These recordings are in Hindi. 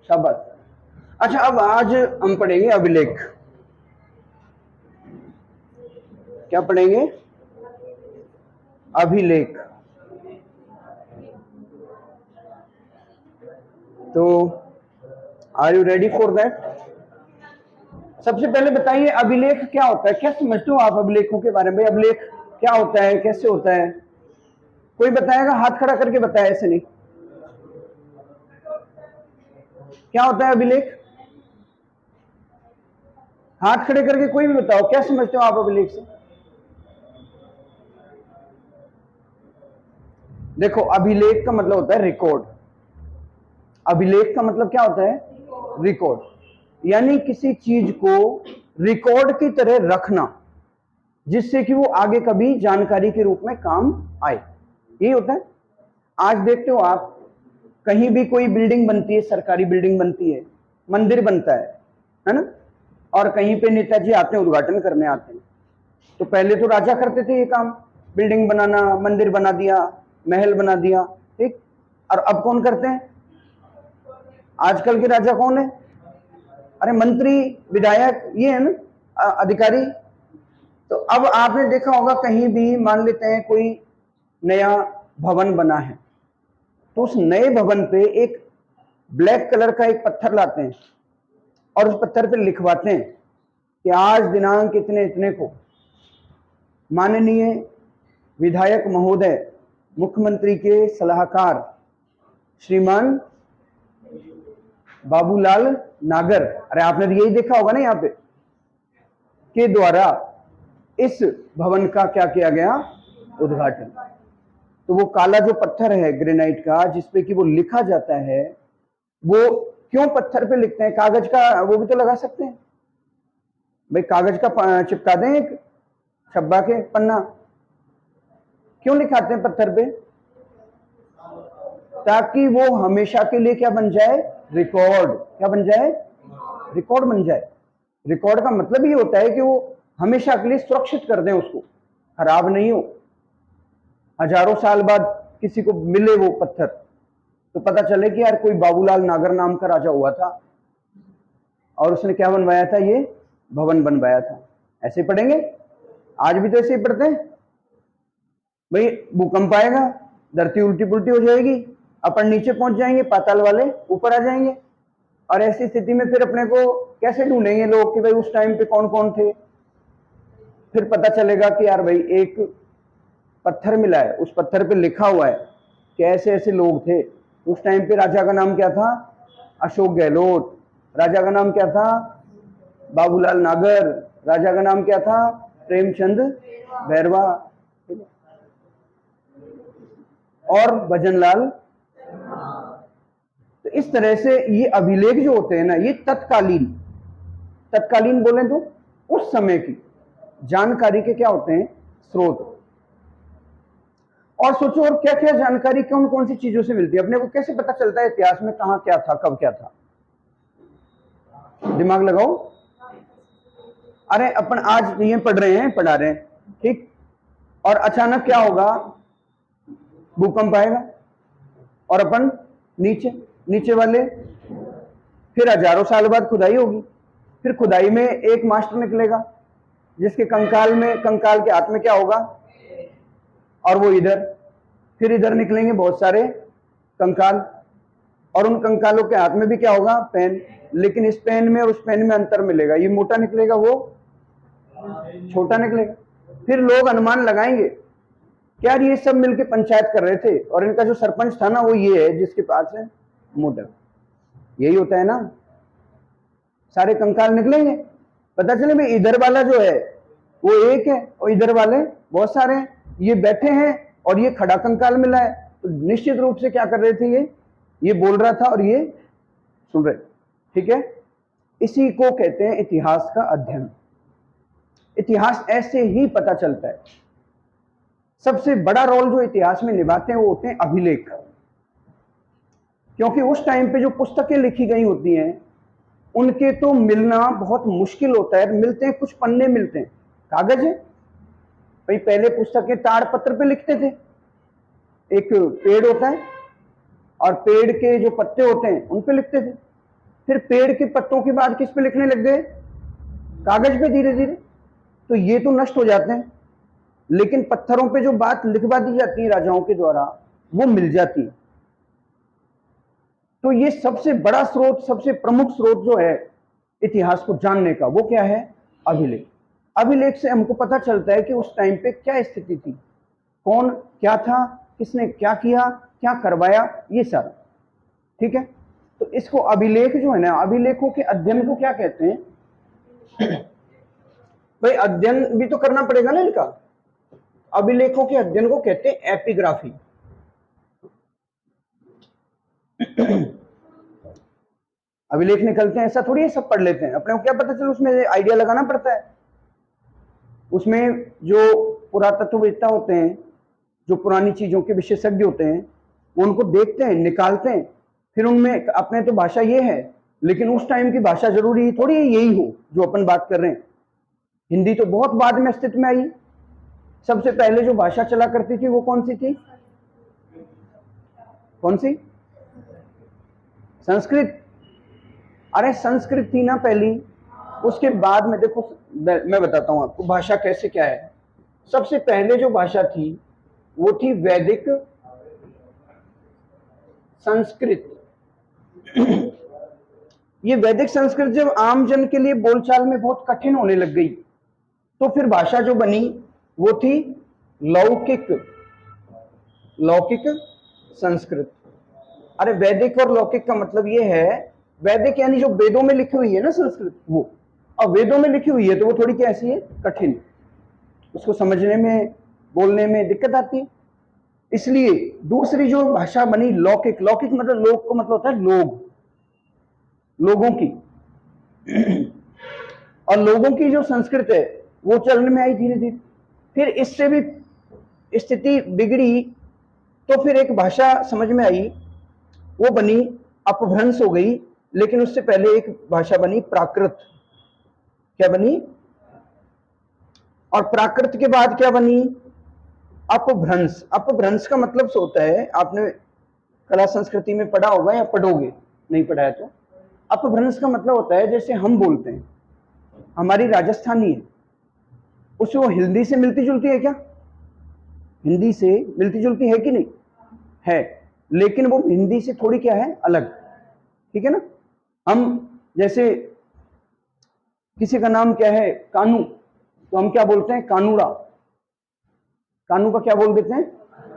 शाबाश। अच्छा, अब आज हम पढ़ेंगे अभिलेख। क्या पढ़ेंगे? अभिलेख। तो are you ready for that? सबसे पहले बताइए अभिलेख क्या होता है, क्या समझते हो आप अभिलेखों के बारे में? अभिलेख क्या होता है, कैसे होता है? कोई बताएगा? हाथ खड़ा करके बताया, ऐसे नहीं। क्या होता है अभिलेख? हाथ खड़े करके कोई भी बताओ, क्या समझते हो आप अभिलेख से? देखो, अभिलेख का मतलब होता है रिकॉर्ड। अभिलेख का मतलब क्या होता है? रिकॉर्ड, यानी किसी चीज को रिकॉर्ड की तरह रखना, जिससे कि वो आगे कभी जानकारी के रूप में काम आए। यही होता है। आज देखते हो आप, कहीं भी कोई बिल्डिंग बनती है, सरकारी बिल्डिंग बनती है, मंदिर बनता है ना, और कहीं पे नेताजी आते हैं, उद्घाटन करने आते हैं, तो पहले तो राजा करते थे ये काम, बिल्डिंग बनाना, मंदिर बना दिया, महल बना दिया, ठीक। और अब कौन करते हैं? आजकल के राजा कौन है? अरे मंत्री, विधायक, ये है ना अधिकारी। तो अब आपने देखा होगा, कहीं भी मान लेते हैं कोई नया भवन बना है, तो उस नए भवन पे एक ब्लैक कलर का एक पत्थर लाते हैं और उस पत्थर पे लिखवाते हैं कि आज दिनांक इतने इतने को माननीय विधायक महोदय, मुख्यमंत्री के सलाहकार श्रीमान बाबूलाल नागर, अरे आपने तो यही देखा होगा ना, यहाँ पे के द्वारा इस भवन का क्या किया गया? उद्घाटन। तो वो काला जो पत्थर है ग्रेनाइट का, जिसपे कि वो लिखा जाता है, वो क्यों पत्थर पे लिखते हैं? कागज का वो भी तो लगा सकते हैं भाई, कागज का चिपका दें एक छब्बा के पन्ना, क्यों लिखाते हैं पत्थर पे? ताकि वो हमेशा के लिए क्या बन जाए? रिकॉर्ड। क्या बन जाए? रिकॉर्ड बन जाए। रिकॉर्ड का मतलब ये होता है कि वो हमेशा के लिए सुरक्षित कर दें, उसको खराब नहीं हो। हजारों साल बाद किसी को मिले वो पत्थर, तो पता चले कि यार कोई बाबूलाल नागर नाम का राजा हुआ था और उसने क्या बनवाया था? ये भवन बनवाया था। ऐसे पढ़ेंगे, आज भी तो ऐसे ही पढ़ते हैं भाई। भूकंप आएगा, धरती उल्टी पुल्टी हो जाएगी, अपन नीचे पहुंच जाएंगे, पाताल वाले ऊपर आ जाएंगे, और ऐसी स्थिति में फिर अपने को कैसे ढूंढेंगे लोग कि भाई उस टाइम पे कौन कौन थे? फिर पता चलेगा कि यार भाई एक पत्थर मिला है, उस पत्थर पे लिखा हुआ है कि ऐसे ऐसे लोग थे। उस टाइम पे राजा का नाम क्या था? अशोक गहलोत। राजा का नाम क्या था? बाबूलाल नागर। राजा का नाम क्या था? प्रेमचंद बैरवा और भजनलाल। तो इस तरह से ये अभिलेख जो होते हैं ना, ये तत्कालीन, तत्कालीन बोले तो उस समय की जानकारी के क्या होते हैं? स्रोत। और सोचो, और क्या क्या जानकारी कौन कौन सी चीजों से मिलती है अपने को? कैसे पता चलता है इतिहास में कहां क्या था, कब क्या था? दिमाग लगाओ। अरे अपन आज ये पढ़ रहे हैं, पढ़ा रहे हैं, ठीक, और अचानक क्या होगा? भूकंप आएगा और अपन नीचे, नीचे वाले, फिर हजारों साल बाद खुदाई होगी, फिर खुदाई में एक मास्टर निकलेगा जिसके कंकाल में, कंकाल के हाथ में क्या होगा? और वो इधर, फिर इधर निकलेंगे बहुत सारे कंकाल, और उन कंकालों के हाथ में भी क्या होगा? पेन। लेकिन इस पेन में और उस पेन में अंतर मिलेगा, ये मोटा निकलेगा, वो छोटा निकलेगा। फिर लोग अनुमान लगाएंगे क्या ये सब मिलके पंचायत कर रहे थे, और इनका जो सरपंच था ना, वो ये है जिसके पास है मोटर। यही होता है ना, सारे कंकाल निकलेंगे, पता चले भाई इधर वाला जो है वो एक है और इधर वाले बहुत सारे हैं, ये बैठे हैं और ये खड़ा कंकाल मिला है। तो निश्चित रूप से क्या कर रहे थे? ये बोल रहा था और ये सुन रहे, ठीक है। इसी को कहते हैं इतिहास का अध्ययन। इतिहास ऐसे ही पता चलता है। सबसे बड़ा रोल जो इतिहास में निभाते हैं वो होते हैं अभिलेख, क्योंकि उस टाइम पे जो पुस्तकें लिखी गई होती हैं उनके तो मिलना बहुत मुश्किल होता है। मिलते हैं कुछ पन्ने, मिलते हैं कागज है भाई। पहले पुस्तकें ताड़ पत्र पे लिखते थे, एक पेड़ होता है और पेड़ के जो पत्ते होते हैं उन पे लिखते थे। फिर पेड़ के पत्तों के बाद किस पे लिखने लग गए? कागज पे धीरे धीरे। तो ये तो नष्ट हो जाते हैं, लेकिन पत्थरों पे जो बात लिखवा दी जाती है राजाओं के द्वारा वो मिल जाती है। तो ये सबसे बड़ा स्रोत, सबसे प्रमुख स्रोत जो है इतिहास को जानने का, वो क्या है? अभिलेख। अभिलेख से हमको पता चलता है कि उस टाइम पे क्या स्थिति थी, कौन क्या था, किसने क्या किया, क्या करवाया, ये सारा। ठीक है, तो इसको अभिलेख जो है ना, अभिलेखों के अध्ययन को क्या कहते हैं? भाई अध्ययन भी तो करना पड़ेगा ना इनका। अभिलेखों के अध्ययन को कहते हैं एपिग्राफी। अभिलेख निकलते हैं ऐसा थोड़ी है सब पढ़ लेते हैं, अपने को क्या पता चले, उसमें आइडिया लगाना पड़ता है। उसमें जो पुरातत्ववेत्ता होते हैं, जो पुरानी चीजों के विशेषज्ञ होते हैं, वो उनको देखते हैं, निकालते हैं, फिर उनमें अपने तो भाषा ये है, लेकिन उस टाइम की भाषा जरूरी थोड़ी यही हो जो अपन बात कर रहे हैं। हिंदी तो बहुत बाद में अस्तित्व में आई। सबसे पहले जो भाषा चला करती थी वो कौन सी थी? कौन सी? संस्कृत। अरे संस्कृत थी ना पहली, उसके बाद में देखो मैं बताता हूं आपको भाषा कैसे क्या है। सबसे पहले जो भाषा थी वो थी वैदिक संस्कृत। ये वैदिक संस्कृत जब आम जन के लिए बोलचाल में बहुत कठिन होने लग गई, तो फिर भाषा जो बनी वो थी लौकिक, लौकिक संस्कृत। अरे वैदिक और लौकिक का मतलब ये है, वैदिक यानी जो वेदों में लिखी हुई है ना संस्कृत, वो। और वेदों में लिखी हुई है तो वो थोड़ी कैसी है? कठिन, उसको समझने में, बोलने में दिक्कत आती है। इसलिए दूसरी जो भाषा बनी लौकिक। लौकिक मतलब लोक को मतलब होता है लोग, लोगों की। और लोगों की जो संस्कृत है वो चलन में आई धीरे धीरे। फिर इससे भी स्थिति बिगड़ी, तो फिर एक भाषा समझ में आई, वो बनी, अपभ्रंश हो गई। लेकिन उससे पहले एक भाषा बनी प्राकृत। क्या बनी? और प्राकृत के बाद क्या बनी? अपभ्रंश। अपभ्रंश का मतलब होता है, आपने कला संस्कृति में पढ़ा होगा या पढ़ोगे, नहीं पढ़ा है तो। अपभ्रंश का मतलब होता है जैसे हम बोलते हैं, हमारी राजस्थानी है, उससे वो हिंदी से मिलती जुलती है क्या? हिंदी से मिलती जुलती है कि नहीं? है, लेकिन वो हिंदी से थोड़ी क्या है? अलग। ठीक है ना? हम जैसे किसी का नाम क्या है? कानू, तो हम क्या बोलते हैं? कानूड़ा। कानू का क्या बोल देते हैं?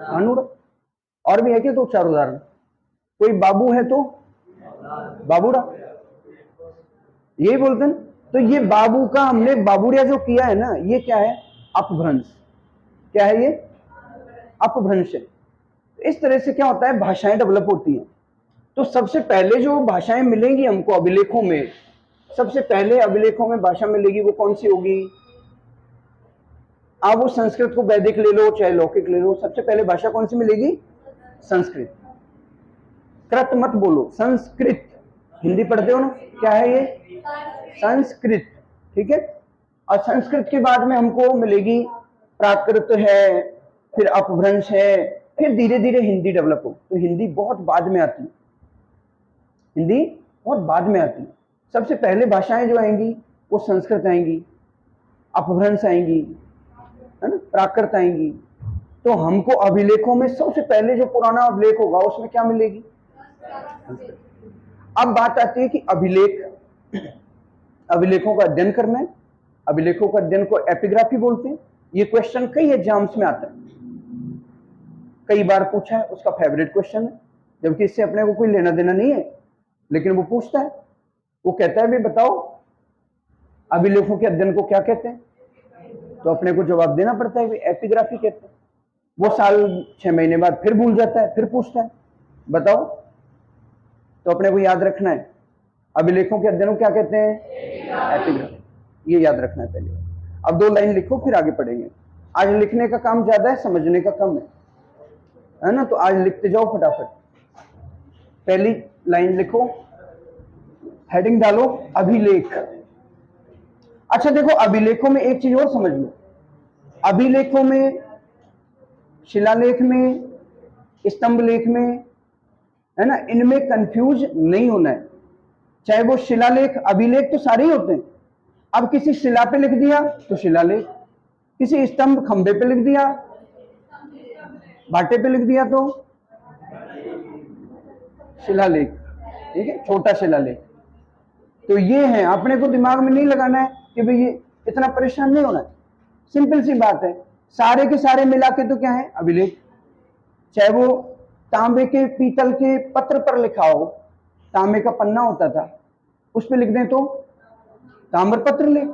कानूड़ा। और भी है क्या? तो चार उदाहरण। कोई बाबू है तो बाबूड़ा, यही बोलते हैं। तो ये बाबू का हमने बाबूड़िया जो किया है ना, ये क्या है? अपभ्रंश। क्या है ये? अपभ्रंश है। इस तरह से क्या होता है? भाषाएं डेवलप होती हैं। तो सबसे पहले जो भाषाएं मिलेंगी हमको अभिलेखों में, सबसे पहले अभिलेखों में भाषा मिलेगी वो कौन सी होगी? आप वो संस्कृत को वैदिक ले लो चाहे लौकिक ले लो, सबसे पहले भाषा कौन सी मिलेगी? संस्कृत। कृत मत बोलो, संस्कृत। हिंदी पढ़ते हो ना, क्या है ये? संस्कृत। ठीक है। और संस्कृत के बाद में हमको मिलेगी प्राकृत है, फिर अपभ्रंश है, फिर धीरे धीरे हिंदी डेवलप हो। तो हिंदी बहुत बाद में आती है, हिंदी बहुत बाद में आती है। सबसे पहले भाषाएं जो आएंगी वो संस्कृत आएंगी, अपभ्रंश आएंगी, है ना, प्राकृत आएंगी। तो हमको अभिलेखों में सबसे पहले जो पुराना अभिलेख होगा उसमें क्या मिलेगी? अब बात आती है कि अभिलेख, अभिलेखों का अध्ययन करना है। अभिलेखों का अध्ययन को एपिग्राफी बोलते हैं। ये क्वेश्चन कई एग्जाम्स में आता है, कई बार पूछा है, उसका फेवरेट क्वेश्चन है, जबकि इससे अपने को कोई लेना देना नहीं है, लेकिन वो पूछता है। वो कहता है भी बताओ अभिलेखों के अध्ययन को क्या कहते हैं, तो अपने को जवाब देना पड़ता है भी एपिग्राफी कहते हैं। वो साल 6 महीने बाद फिर भूल जाता है, फिर पूछता है बताओ, तो अपने को याद रखना है अभिलेखों के अध्ययन को क्या कहते हैं? एपिग्राफी। ये याद रखना है पहले। अब 2 लाइन लिखो फिर आगे पढ़ेंगे। आज लिखने का काम ज्यादा है, समझने का कम है ना? तो आज लिखते जाओ फटाफट। पहली लाइन लिखो, हेडिंग डालो अभिलेख। अच्छा देखो, अभिलेखों में एक चीज और समझ लो, अभिलेखों में, शिलालेख में, स्तंभ लेख में, है ना, इनमें कंफ्यूज नहीं होना है। चाहे वो शिलालेख, अभिलेख तो सारे ही होते हैं। अब किसी शिला पे लिख दिया तो शिलालेख, किसी स्तंभ खंबे पे लिख दिया, भाटे पे लिख दिया तो शिलालेख, ठीक है, छोटा शिलालेख। तो ये है, अपने को दिमाग में नहीं लगाना है कि भाई ये इतना परेशान नहीं होना है, सिंपल सी बात है। सारे के सारे मिला के तो क्या है, अभिलेख। चाहे वो तांबे के पीतल के पत्र पर लिखा हो, तांबे का पन्ना होता था उस पर लिख दें तो ताम्रपत्र लेख,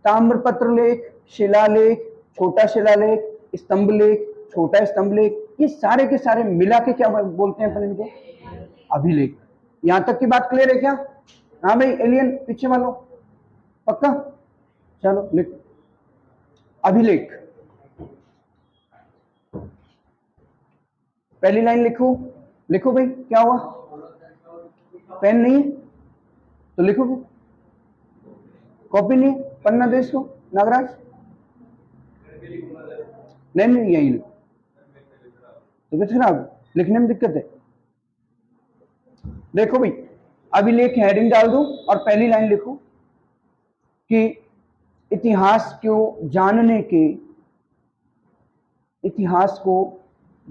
ताम्रपत्र लेख, शिलालेख, छोटा शिलालेख, स्तंभ लेख, छोटा स्तंभ लेख, ये सारे के सारे मिला के क्या बोलते हैं अपन इनको, अभिलेख। यहां तक की बात क्लियर है क्या? हाँ भाई एलियन पीछे वालों, पक्का? चलो लिख, अभिलेख। पहली लाइन लिखो, लिखो भाई, क्या हुआ? पेन नहीं है तो लिखो भाई, कॉपी नहीं है, पन्ना दे इसको नागराज। नहीं यही लिखो, तबियत खराब, लिखने में दिक्कत है। देखो भाई, अभिलेख हेडिंग डाल दो और पहली लाइन लिखो कि इतिहास को जानने के, इतिहास को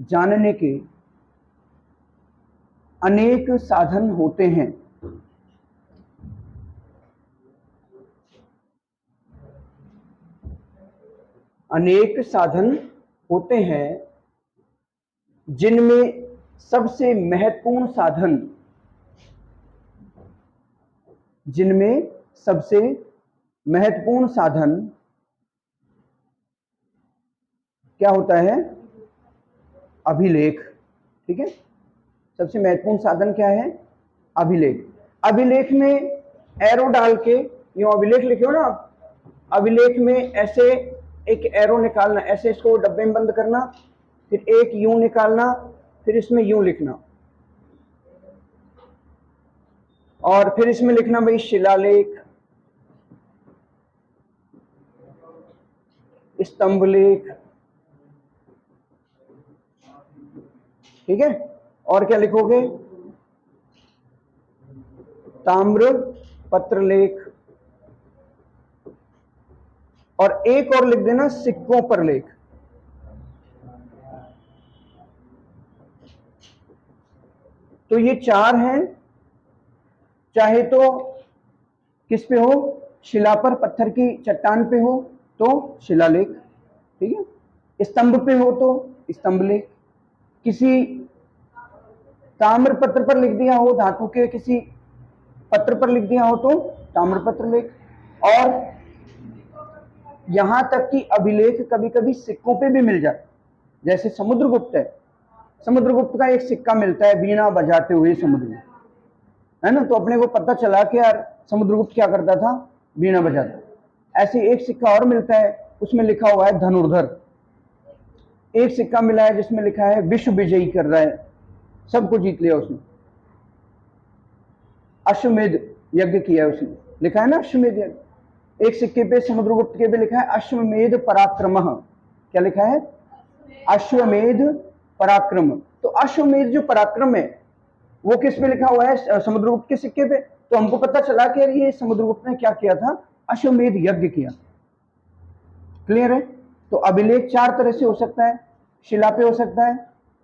जानने के अनेक साधन होते हैं। अनेक साधन होते हैं जिनमें सबसे महत्वपूर्ण साधन, जिनमें सबसे महत्वपूर्ण साधन क्या होता है, अभिलेख। ठीक है, सबसे महत्वपूर्ण साधन क्या है, अभिलेख। अभिलेख में एरो डाल के, यूं अभिलेख लिखे हो ना आप, अभिलेख में ऐसे एक एरो निकालना, ऐसे इसको डब्बे में बंद करना, फिर एक यूं निकालना, फिर इसमें यूं लिखना, और फिर इसमें लिखना भाई शिलालेख, स्तंभ लेख, ठीक है। और क्या लिखोगे, ताम्र पत्र लेख, और एक और लिख देना सिक्कों पर लेख। तो ये चार हैं, चाहे तो किस पे हो, शिला पर, पत्थर की चट्टान पे हो तो शिलालेख, ठीक है, स्तंभ पे हो तो स्तंभ लेख, किसी ताम्र पत्र पर लिख दिया हो, धातु के किसी पत्र पर लिख दिया हो तो ताम्रपत्र लेख। और यहां तक कि अभिलेख कभी कभी सिक्कों पे भी मिल जाए, जैसे समुद्रगुप्त है, समुद्रगुप्त का एक सिक्का मिलता है वीणा बजाते हुए समुद्र में, है ना, तो अपने को पता चला कि यार समुद्रगुप्त क्या करता था, वीणा बजाता। ऐसे एक सिक्का और मिलता है, उसमें लिखा हुआ है धनुर्धर। एक सिक्का मिला है जिसमें लिखा है विश्व विजयी कर रहा है, सबको जीत लिया उसने, अश्वमेध यज्ञ किया है उसने, लिखा है ना अश्वमेध यज्ञ। एक सिक्के पे समुद्रगुप्त के पे लिखा है अश्वमेध पराक्रमः, क्या लिखा है, अश्वमेध पराक्रम। तो अश्वमेध जो पराक्रम है वो किस पे लिखा हुआ है, समुद्रगुप्त के सिक्के पे। तो हमको पता चला कि ये समुद्रगुप्त ने क्या किया था, अश्वमेध यज्ञ किया। क्लियर है? तो अभिलेख चार तरह से हो सकता है, शिला पे हो सकता है,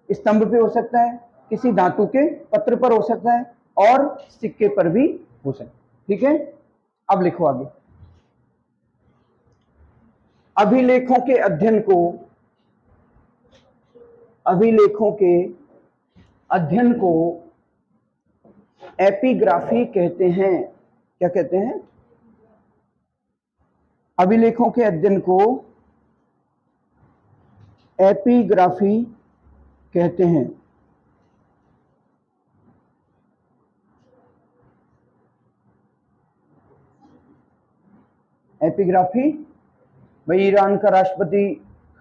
स्तंभ पे हो सकता है, किसी धातु के पत्र पर हो सकता है, और सिक्के पर भी हो सकता है। ठीक है, अब लिखो आगे। अभिलेखों के अध्ययन को, अभिलेखों के अध्ययन को एपिग्राफी कहते हैं। क्या कहते हैं? अभिलेखों के अध्ययन को एपिग्राफी कहते हैं। एपिग्राफी, भाई ईरान का राष्ट्रपति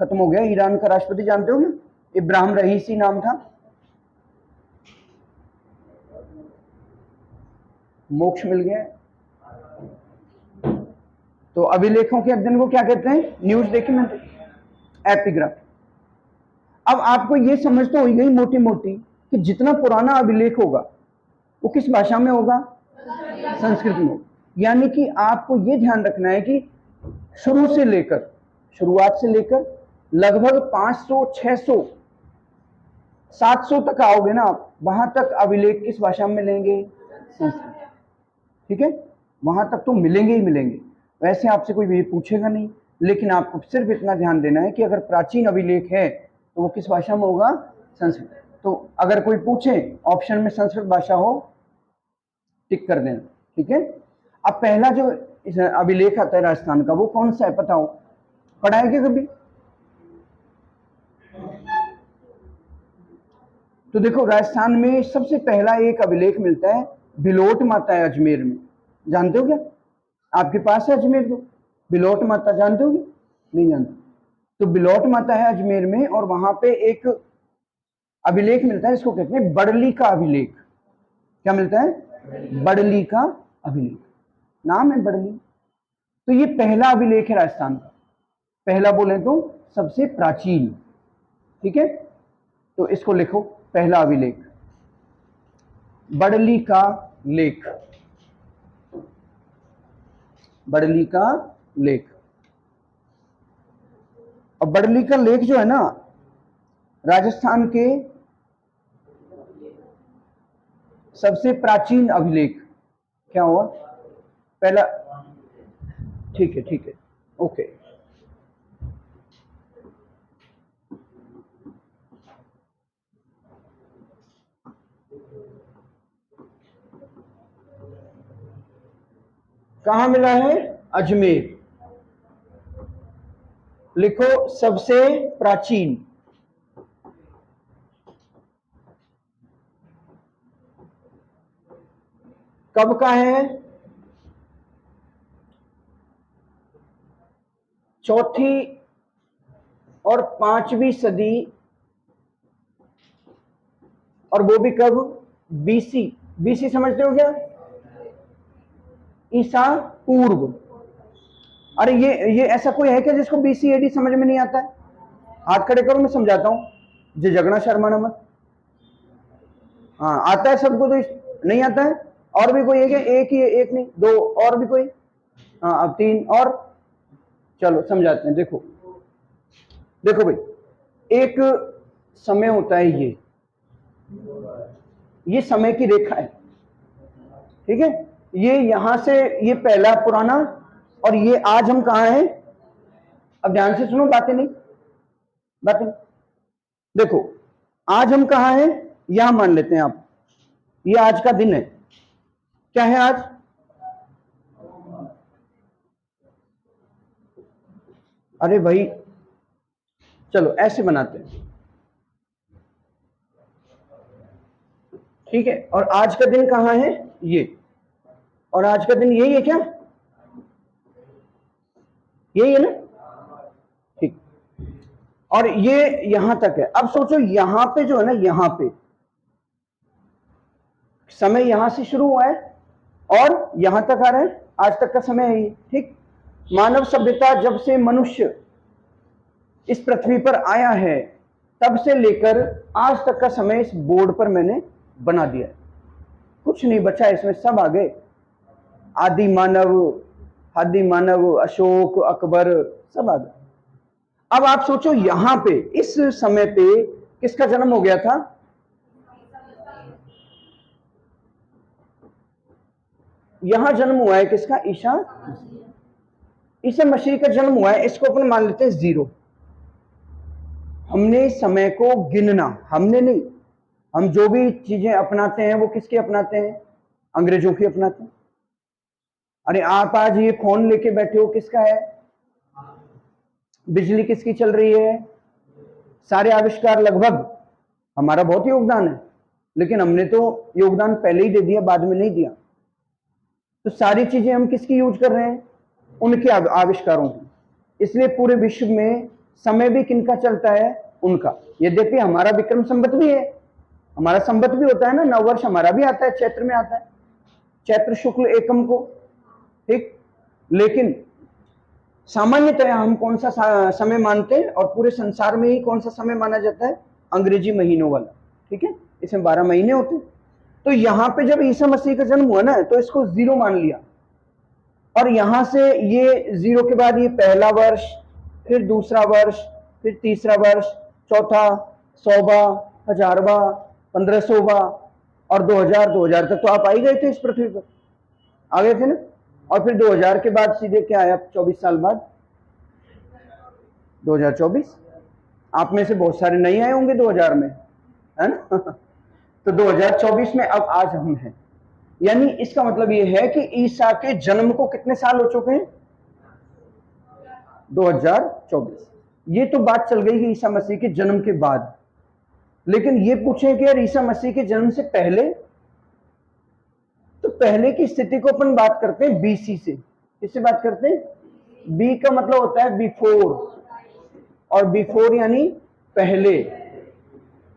खत्म हो गया, ईरान का राष्ट्रपति जानते हो क्या, इब्राहिम रईसी नाम था, मोक्ष मिल गया। तो अभिलेखों के अध्ययन को क्या कहते हैं, न्यूज डॉक्यूमेंट, एपिग्राफी। अब आपको ये समझ तो हो गई मोटी मोटी कि जितना पुराना अभिलेख होगा वो किस भाषा में होगा? संस्कृत में। यानी कि आपको ये ध्यान रखना है कि शुरुआत से लेकर लगभग 500, 600, 700 तक आओगे ना आप, वहां तक अभिलेख किस भाषा में मिलेंगे? संस्कृत। ठीक है, वहां तक तो मिलेंगे ही मिलेंगे। वैसे आपसे कोई ये पूछेगा नहीं, लेकिन आपको सिर्फ इतना ध्यान देना है कि अगर प्राचीन अभिलेख है तो वो किस भाषा में होगा? संस्कृत। तो अगर कोई पूछे ऑप्शन में संस्कृत भाषा हो, टिक कर देना। ठीक है, अब पहला जो अभिलेख आता है राजस्थान का, वो कौन सा है पता हो? पढ़ा है क्या कभी? तो देखो, राजस्थान में सबसे पहला एक अभिलेख मिलता है, बिलोट माता है अजमेर में। जानते हो क्या? आपके पास है अजमेर को? बिलोट माता जानते हो क्या? नहीं जानते? तो बिलोट माता है अजमेर में, और वहां पे एक अभिलेख मिलता है, इसको कहते हैं बड़ली का अभिलेख। क्या मिलता है? बड़ली का अभिलेख, नाम है बड़ली। तो ये पहला अभिलेख है राजस्थान का, पहला बोले तो सबसे प्राचीन। ठीक है, तो इसको लिखो, पहला अभिलेख बड़ली का लेख, बड़ली का लेख। और बड़ली का लेख जो है ना, राजस्थान के सबसे प्राचीन अभिलेख। क्या हुआ? पहला। ठीक है, ठीक है, ओके। कहां मिला है? अजमेर। लिखो सबसे प्राचीन। कब का है? चौथी और 5वीं सदी, और वो भी कब? बीसी। बीसी समझते हो क्या? ईसा पूर्व। अरे ये ऐसा कोई है क्या जिसको बीसी एडी समझ में नहीं आता है? हाथ खड़े करो, मैं समझाता हूं। जे जगना शर्माना मत। हाँ, आता है सबको तो नहीं आता है? और भी कोई है क्या? एक ही है? एक नहीं, दो और भी कोई? हाँ, अब 3 और। चलो समझाते हैं। देखो देखो भाई, एक समय होता है, ये समय की रेखा है। ठीक है, ये यहां से, ये पहला पुराना, और ये आज हम कहां हैं? अब ध्यान से सुनो, बातें नहीं। देखो, आज हम कहां हैं? यहां मान लेते हैं आप, ये आज का दिन है। क्या है आज? अरे भाई, चलो ऐसे बनाते हैं। ठीक है, और आज का दिन कहां है? ये। और आज का दिन यही है क्या? यही है ना? ठीक। और ये यहां तक है। अब सोचो, यहां पे जो है ना, यहां पे समय यहां से शुरू हुआ है और यहां तक आ रहा है, आज तक का समय है ये। ठीक, मानव सभ्यता जब से मनुष्य इस पृथ्वी पर आया है, तब से लेकर आज तक का समय इस बोर्ड पर मैंने बना दिया है। कुछ नहीं बचा इसमें, सब आ गए। आदि मानव, अशोक, अकबर, सब आ गए। अब आप सोचो, यहां पे इस समय पे किसका जन्म हो गया था? यहां जन्म हुआ है किसका? ईसा मसीह का जन्म हुआ है। इसको अपन मान लेते हैं 0। हमने समय को गिनना, हमने नहीं, हम जो भी चीजें अपनाते हैं वो किसके अपनाते हैं? अंग्रेजों की अपनाते हैं। अरे आप आज ये फोन लेके बैठे हो, किसका है? बिजली किसकी चल रही है? सारे आविष्कार लगभग, हमारा बहुत योगदान है, लेकिन हमने तो योगदान पहले ही दे दिया, बाद में नहीं दिया। तो सारी चीजें हम किसकी यूज कर रहे हैं? उनके आविष्कारों की। इसलिए पूरे विश्व में समय भी किनका चलता है? उनका। यद्यपि हमारा विक्रम संवत भी है, हमारा संवत भी होता है ना, नववर्ष हमारा भी आता है, चैत्र में आता है, चैत्र शुक्ल एकम को। ठीक, लेकिन सामान्यतः हम कौन सा समय मानते हैं, और पूरे संसार में ही कौन सा समय माना जाता है? अंग्रेजी महीनों वाला। ठीक है, इसमें 12 महीने होते हैं। तो यहां पे जब ईसा मसीह का जन्म हुआ ना, तो इसको 0 मान लिया, और यहां से ये 0 के बाद ये पहला वर्ष, फिर दूसरा वर्ष, फिर तीसरा वर्ष, चौथा, 100वां, 1000वां, 1500वां और 2000 तक तो आप आ ही गए थे इस पृथ्वी पर, आ गए थे ना। और फिर 2000 के बाद सीधे क्या आया 24 साल बाद 2024। आप में से बहुत सारे नहीं आए होंगे 2000 में, है ना। तो 2024 में अब आज हम हैं, यानी इसका मतलब ये है कि ईसा के जन्म को कितने साल हो चुके हैं, 2024। ये तो बात चल गई कि ईसा मसीह के जन्म के बाद, लेकिन ये पूछें कि यार ईसा मसीह के जन्म से पहले, तो पहले की स्थिति को अपन बात करते हैं बीसी से। किससे बात करते हैं? बी का मतलब होता है बिफोर, और बिफोर यानी पहले।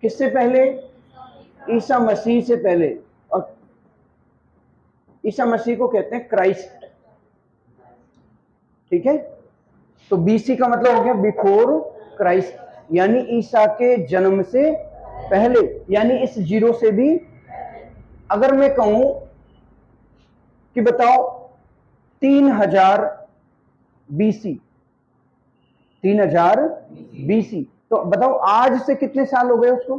किससे पहले? ईसा मसीह से पहले। और ईसा मसीह को कहते हैं क्राइस्ट, ठीक है। तो बीसी का मतलब हो गया बिफोर क्राइस्ट, यानी ईसा के जन्म से पहले, यानी इस 0 से भी। अगर मैं कहूं कि बताओ 3000 बीसी, 3000 बीसी, तो बताओ आज से कितने साल हो गए उसको?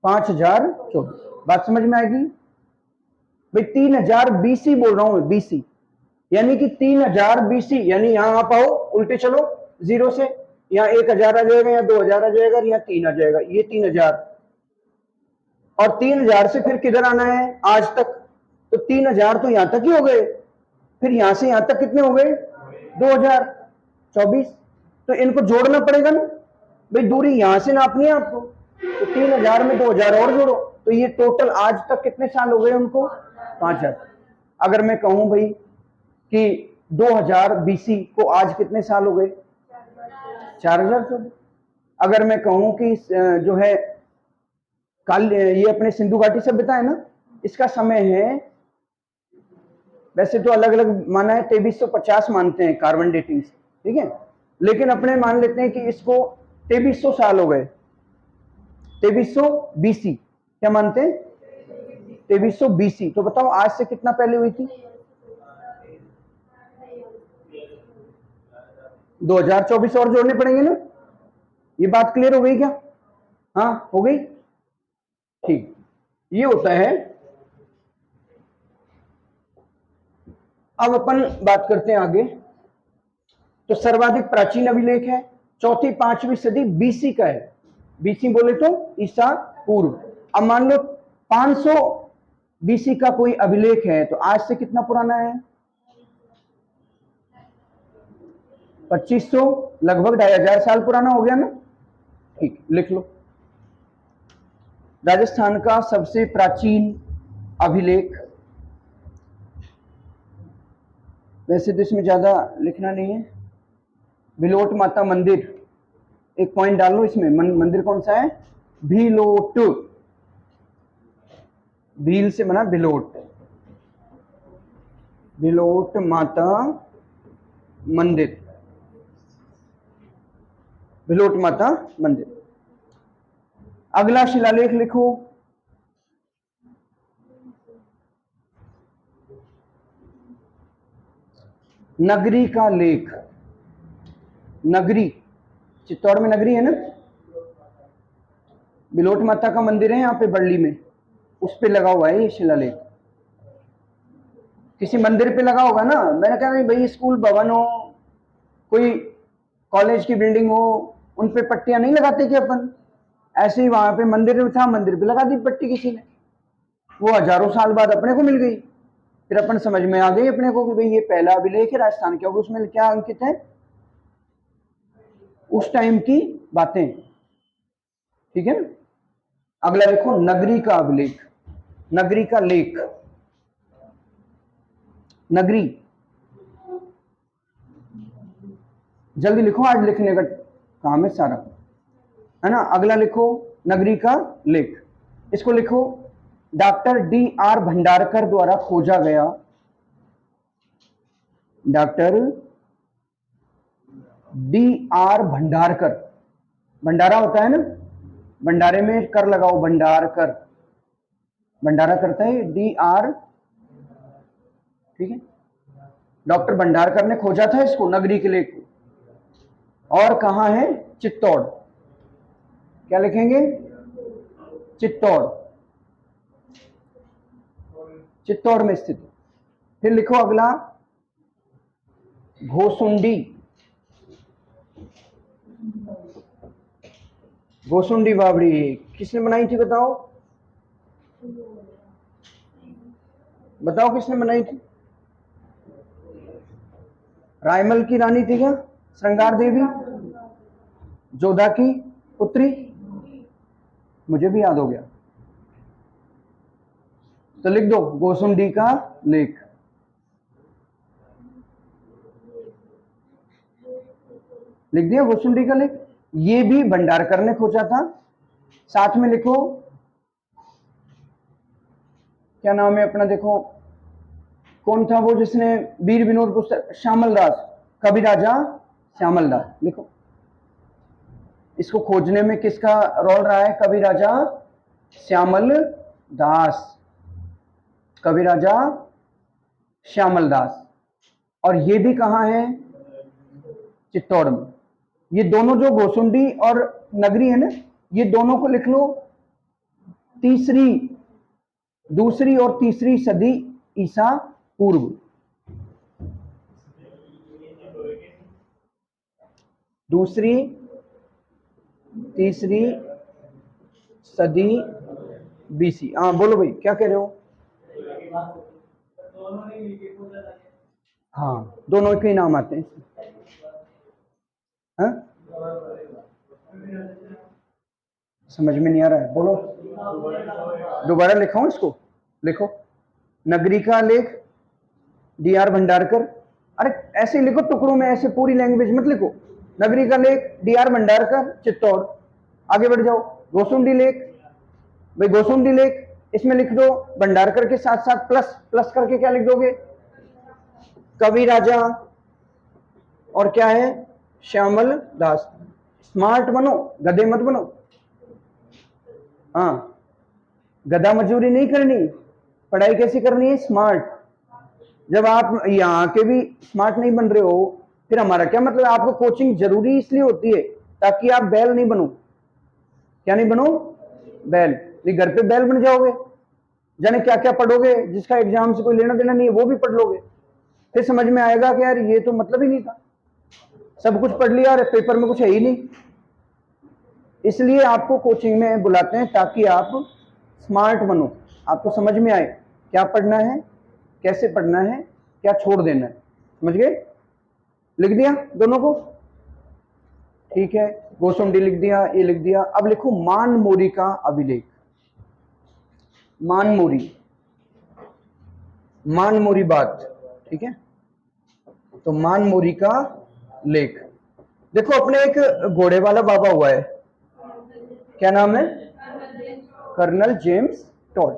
5024। बात समझ में आएगी भाई? 3000 बीसी बोल रहा हूं, बीसी यानी कि 3000 बीसी, यानी यहां आप आओ, उल्टे चलो 0 से, यहाँ 1000 आ जाएगा, या 2000 आ जाएगा, या 3 आ जाएगा, ये 3000। और 3000 से फिर किधर आना है? आज तक। तो 3000 तो यहां तक ही हो गए, फिर यहां से यहां तक कितने हो गए? 2024। तो इनको जोड़ना पड़ेगा ना भाई, दूरी यहां से नापनी है आपको, तो 3000 में 2000 और जोड़ो, तो ये टोटल आज तक कितने साल हो गए उनको? 5000। अगर मैं कहूं भाई कि 2000 बीसी को आज कितने साल हो गए? 4024। अगर मैं कहूं कि जो है काल, ये अपने सिंधु घाटी सभ्यता है ना, इसका समय है, वैसे तो अलग अलग माना है, 2350 मानते हैं कार्बन डेटिंग से, ठीक है, लेकिन अपने मान लेते हैं कि इसको 2300 साल हो गए, 2300 बीसी। क्या मानते हैं? 2300 बीसी। तो बताओ आज से कितना पहले हुई थी? 2024 और जोड़ने पड़ेंगे ना। ये बात क्लियर हो गई क्या? हाँ हो गई, ठीक। ये होता है। अब अपन बात करते हैं आगे। तो सर्वाधिक प्राचीन अभिलेख है 4वीं-5वीं सदी बीसी का है। बीसी बोले तो ईसा पूर्व। अब मान लो 500 बीसी का कोई अभिलेख है, तो आज से कितना पुराना है? 2500, लगभग 2500 साल पुराना हो गया ना। ठीक, लिख लो। राजस्थान का सबसे प्राचीन अभिलेख, वैसे तो इसमें ज्यादा लिखना नहीं है, भिलोट माता मंदिर। एक पॉइंट डालो इसमें, मंदिर कौन सा है? भिलोट, भील से बना भिलोट, भिलोट माता मंदिर, भिलोट माता मंदिर। अगला शिलालेख लिखो, नगरी का लेख। नगरी, चित्तौड़ में नगरी है ना, बिलोट माता का मंदिर है यहाँ पे बरली में, उस पे लगा हुआ है ये शिलालेख। किसी मंदिर पे लगा होगा ना। मैंने कहा नहीं भाई, स्कूल भवन हो, कोई कॉलेज की बिल्डिंग हो, उन पे पट्टियां नहीं लगाते कि अपन, ऐसे ही वहां पे मंदिर में था, मंदिर पे लगा दी पट्टी किसी ने, वो हजारों साल बाद अपने को मिल गई। फिर अपन समझ में आ गई अपने को कि भाई ये पहला अभिलेख है राजस्थान, क्योंकि उसमें क्या अंकित है? उस टाइम की बातें, ठीक है ना। अगला देखो, नगरी का अभिलेख, नगरी का लेख। नगरी, जल्दी लिखो, आज लिखने का काम है सारा, है ना। अगला लिखो, नगरी का लेख। इसको लिखो, डॉक्टर D.R. भंडारकर द्वारा खोजा गया, डॉक्टर D.R. भंडारकर, भंडारा होता है ना, भंडारे में कर लगाओ, भंडार कर, भंडारा करता है DR, ठीक है। डॉक्टर भंडारकर ने खोजा था इसको, नगरी के लेक को। और कहां है? चित्तौड़। क्या लिखेंगे? चित्तौड़, चित्तौड़ में स्थित। फिर लिखो अगला, घोसुंडी। घोसुंडी बावड़ी किसने बनाई थी बताओ? बताओ किसने बनाई थी? रायमल की रानी थी क्या? श्रृंगार देवी, जोधा की पुत्री, मुझे भी याद हो गया। तो लिख दो घोसुंडी का लेख। लिख दिया घोसुंडी का लेख। ये भी भंडारकर ने खोजा था। साथ में लिखो, क्या नाम है अपना, देखो कौन था वो जिसने वीर विनोद पुस्तक, श्यामल दास, कवि राजा श्यामल दास। लिखो, इसको खोजने में किसका रोल रहा है? कवि राजा श्यामल दास, कवि राजा श्यामल दास। और ये भी कहां है? चित्तौड़ में। ये दोनों जो घोसुंडी और नगरी है ना, ये दोनों को लिख लो दूसरी और तीसरी सदी ईसा पूर्व। दूसरी तीसरी सदी BC। हाँ बोलो भाई, क्या कह रहे हो? हाँ, दोनों के नाम आते हैं। हाँ? समझ में नहीं आ रहा है, बोलो। दोबारा लिखाऊं इसको? लिखो, नगरी का लेख DR भंडारकर। अरे ऐसे ही लिखो टुकड़ों में, ऐसे पूरी लैंग्वेज मत लिखो। नगरी का लेख DR भंडारकर, चित्तौड़। आगे बढ़ जाओ, घोसुंडी लेख, भाई घोसुंडी लेख इसमें लिख दो भंडारकर के साथ साथ प्लस करके क्या लिख दोगे? कवि राजा और क्या है? श्यामल दास। स्मार्ट बनो, गधे मत बनो। हाँ, गधा मजदूरी नहीं करनी, पढ़ाई कैसी करनी है? स्मार्ट। जब आप यहाँ के भी स्मार्ट नहीं बन रहे हो, फिर हमारा क्या मतलब? आपको कोचिंग जरूरी इसलिए होती है ताकि आप बैल नहीं बनो। क्या नहीं बनो? बैल। ये घर पे बैल बन जाओगे, जाने क्या क्या पढ़ोगे, जिसका एग्जाम से कोई लेना देना नहीं है वो भी पढ़ लोगे। फिर समझ में आएगा कि यार ये तो मतलब ही नहीं था, सब कुछ पढ़ लिया और पेपर में कुछ है ही नहीं। इसलिए आपको कोचिंग में बुलाते हैं ताकि आप स्मार्ट बनो, आपको समझ में आए क्या पढ़ना है, कैसे पढ़ना है, क्या छोड़ देना है। समझ गए? लिख दिया दोनों को? ठीक है, घोसुंडी लिख दिया, ये लिख दिया। अब लिखो मानमोरी का अभिलेख। मानमोरी बात, ठीक है। तो मानमोरी का लेख देखो, अपने एक घोड़े वाला बाबा हुआ है, क्या नाम है? Colonel James Tod.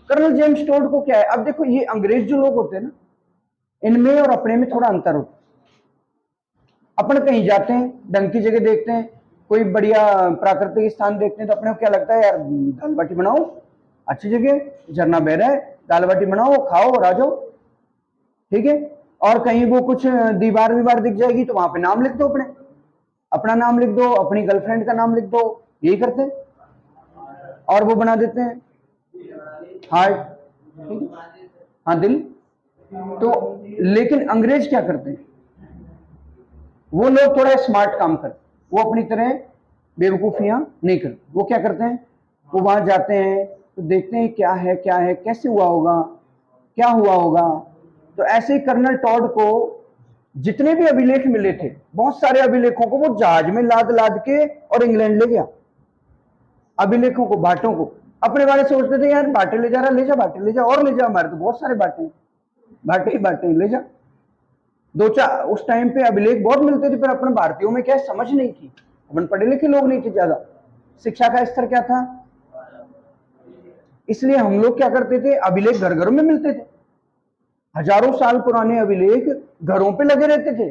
Colonel James Tod को क्या है? अब देखो, ये अंग्रेज जो लोग होते हैं ना, इनमें और अपने में थोड़ा अंतर होता है। अपन कहीं जाते हैं, ढंग की जगह देखते हैं, कोई बढ़िया प्राकृतिक स्थान देखते हैं, तो अपने को क्या लगता है? यार दाल बाटी बनाओ, अच्छी जगह, झरना बह रहा है, दाल बाटी बनाओ, खाओ और आ जाओ, ठीक है। और कहीं वो कुछ दीवार दिख जाएगी तो वहां पे नाम लिख दो, अपना नाम लिख दो, अपनी गर्लफ्रेंड का नाम लिख दो, यही करते हैं। और वो बना देते हैं हार्ट, ठीक है, हाँ दिल। तो लेकिन अंग्रेज क्या करते हैं? वो लोग थोड़ा स्मार्ट काम करते, वो अपनी तरह बेवकूफियां नहीं करते। वो क्या करते हैं? वो वहां जाते हैं तो देखते हैं क्या है, कैसे हुआ होगा, क्या हुआ होगा। तो ऐसे ही कर्नल टॉड को जितने भी अभिलेख मिले थे, बहुत सारे अभिलेखों को वो जहाज में लाद के और इंग्लैंड ले गया। अभिलेखों को, बाटों को, अपने बारे सोचते थे यार बाटे ले जा रहा, ले जा बाटे ले जा, और ले जा, हमारे तो बहुत सारे बाटे ही बाटे ले जा। दो चार उस टाइम पे अभिलेख बहुत मिलते थे, पर अपने भारतीयों में क्या समझ नहीं थी, अपन पढ़े लिखे लोग नहीं थे ज्यादा, शिक्षा का स्तर क्या था, इसलिए हम लोग क्या करते थे? अभिलेख घर घरों में मिलते थे, हजारों साल पुराने अभिलेख घरों पे लगे रहते थे,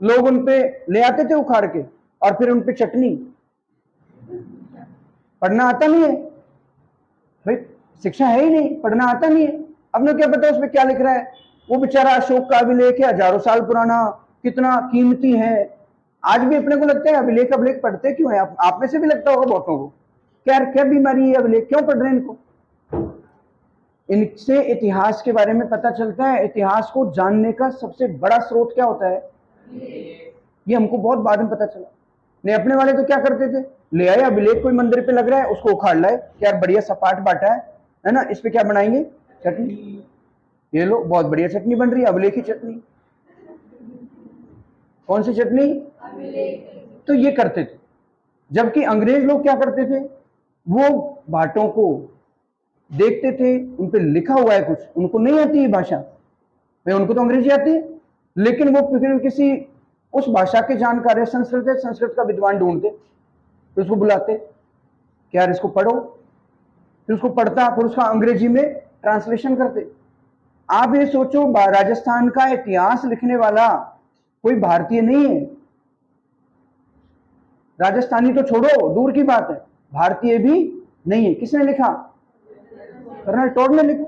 लोग उन पे ले आते थे उखाड़ के, और फिर उन पे चटनी, पढ़ना आता नहीं है भाई, शिक्षा है ही नहीं, पढ़ना आता नहीं है, अपने क्या पता उसमें क्या लिख रहा है। वो बेचारा अशोक का अभिलेख है, हजारों साल पुराना, कितना कीमती है। आज भी अपने को लगता है अभिलेख अभिलेख पढ़ते क्यों है? आप में से भी लगता होगा बहुतों को, क्या क्या बीमारी है अभिलेख, क्यों पढ़ रहे हैं इनको? इनसे इतिहास के बारे में पता चलता है। इतिहास को जानने का सबसे बड़ा स्रोत क्या होता है? ये हमको बहुत बाद में पता चला। नहीं, अपने वाले तो क्या करते थे, ले आए अभिलेख, कोई मंदिर पे लग रहा है उसको उखाड़ लाए, क्या बढ़िया सपाट बांटा है ना, इस पे क्या बनाएंगे, चटनी, ये लो बहुत बढ़िया चटनी बन रही है, अभिलेख की चटनी। कौन सी चटनी? तो ये करते थे। जबकि अंग्रेज लोग क्या करते थे, वो बाटों को देखते थे, उन पे लिखा हुआ है कुछ, उनको नहीं आती है भाषा, भाई उनको तो अंग्रेजी आती है, लेकिन वो फिर किसी उस भाषा के जानकार है, संस्कृत है, संस्कृत का विद्वान ढूंढते, फिर उसको बुलाते कि यार इसको पढ़ो, फिर उसको पढ़ता, फिर उसका अंग्रेजी में ट्रांसलेशन करते। आप ये सोचो, राजस्थान का इतिहास लिखने वाला कोई भारतीय नहीं है, राजस्थानी तो छोड़ो, दूर की बात है, भारतीय भी नहीं है। किसने लिखा? कर्नल टॉड ने लिखा,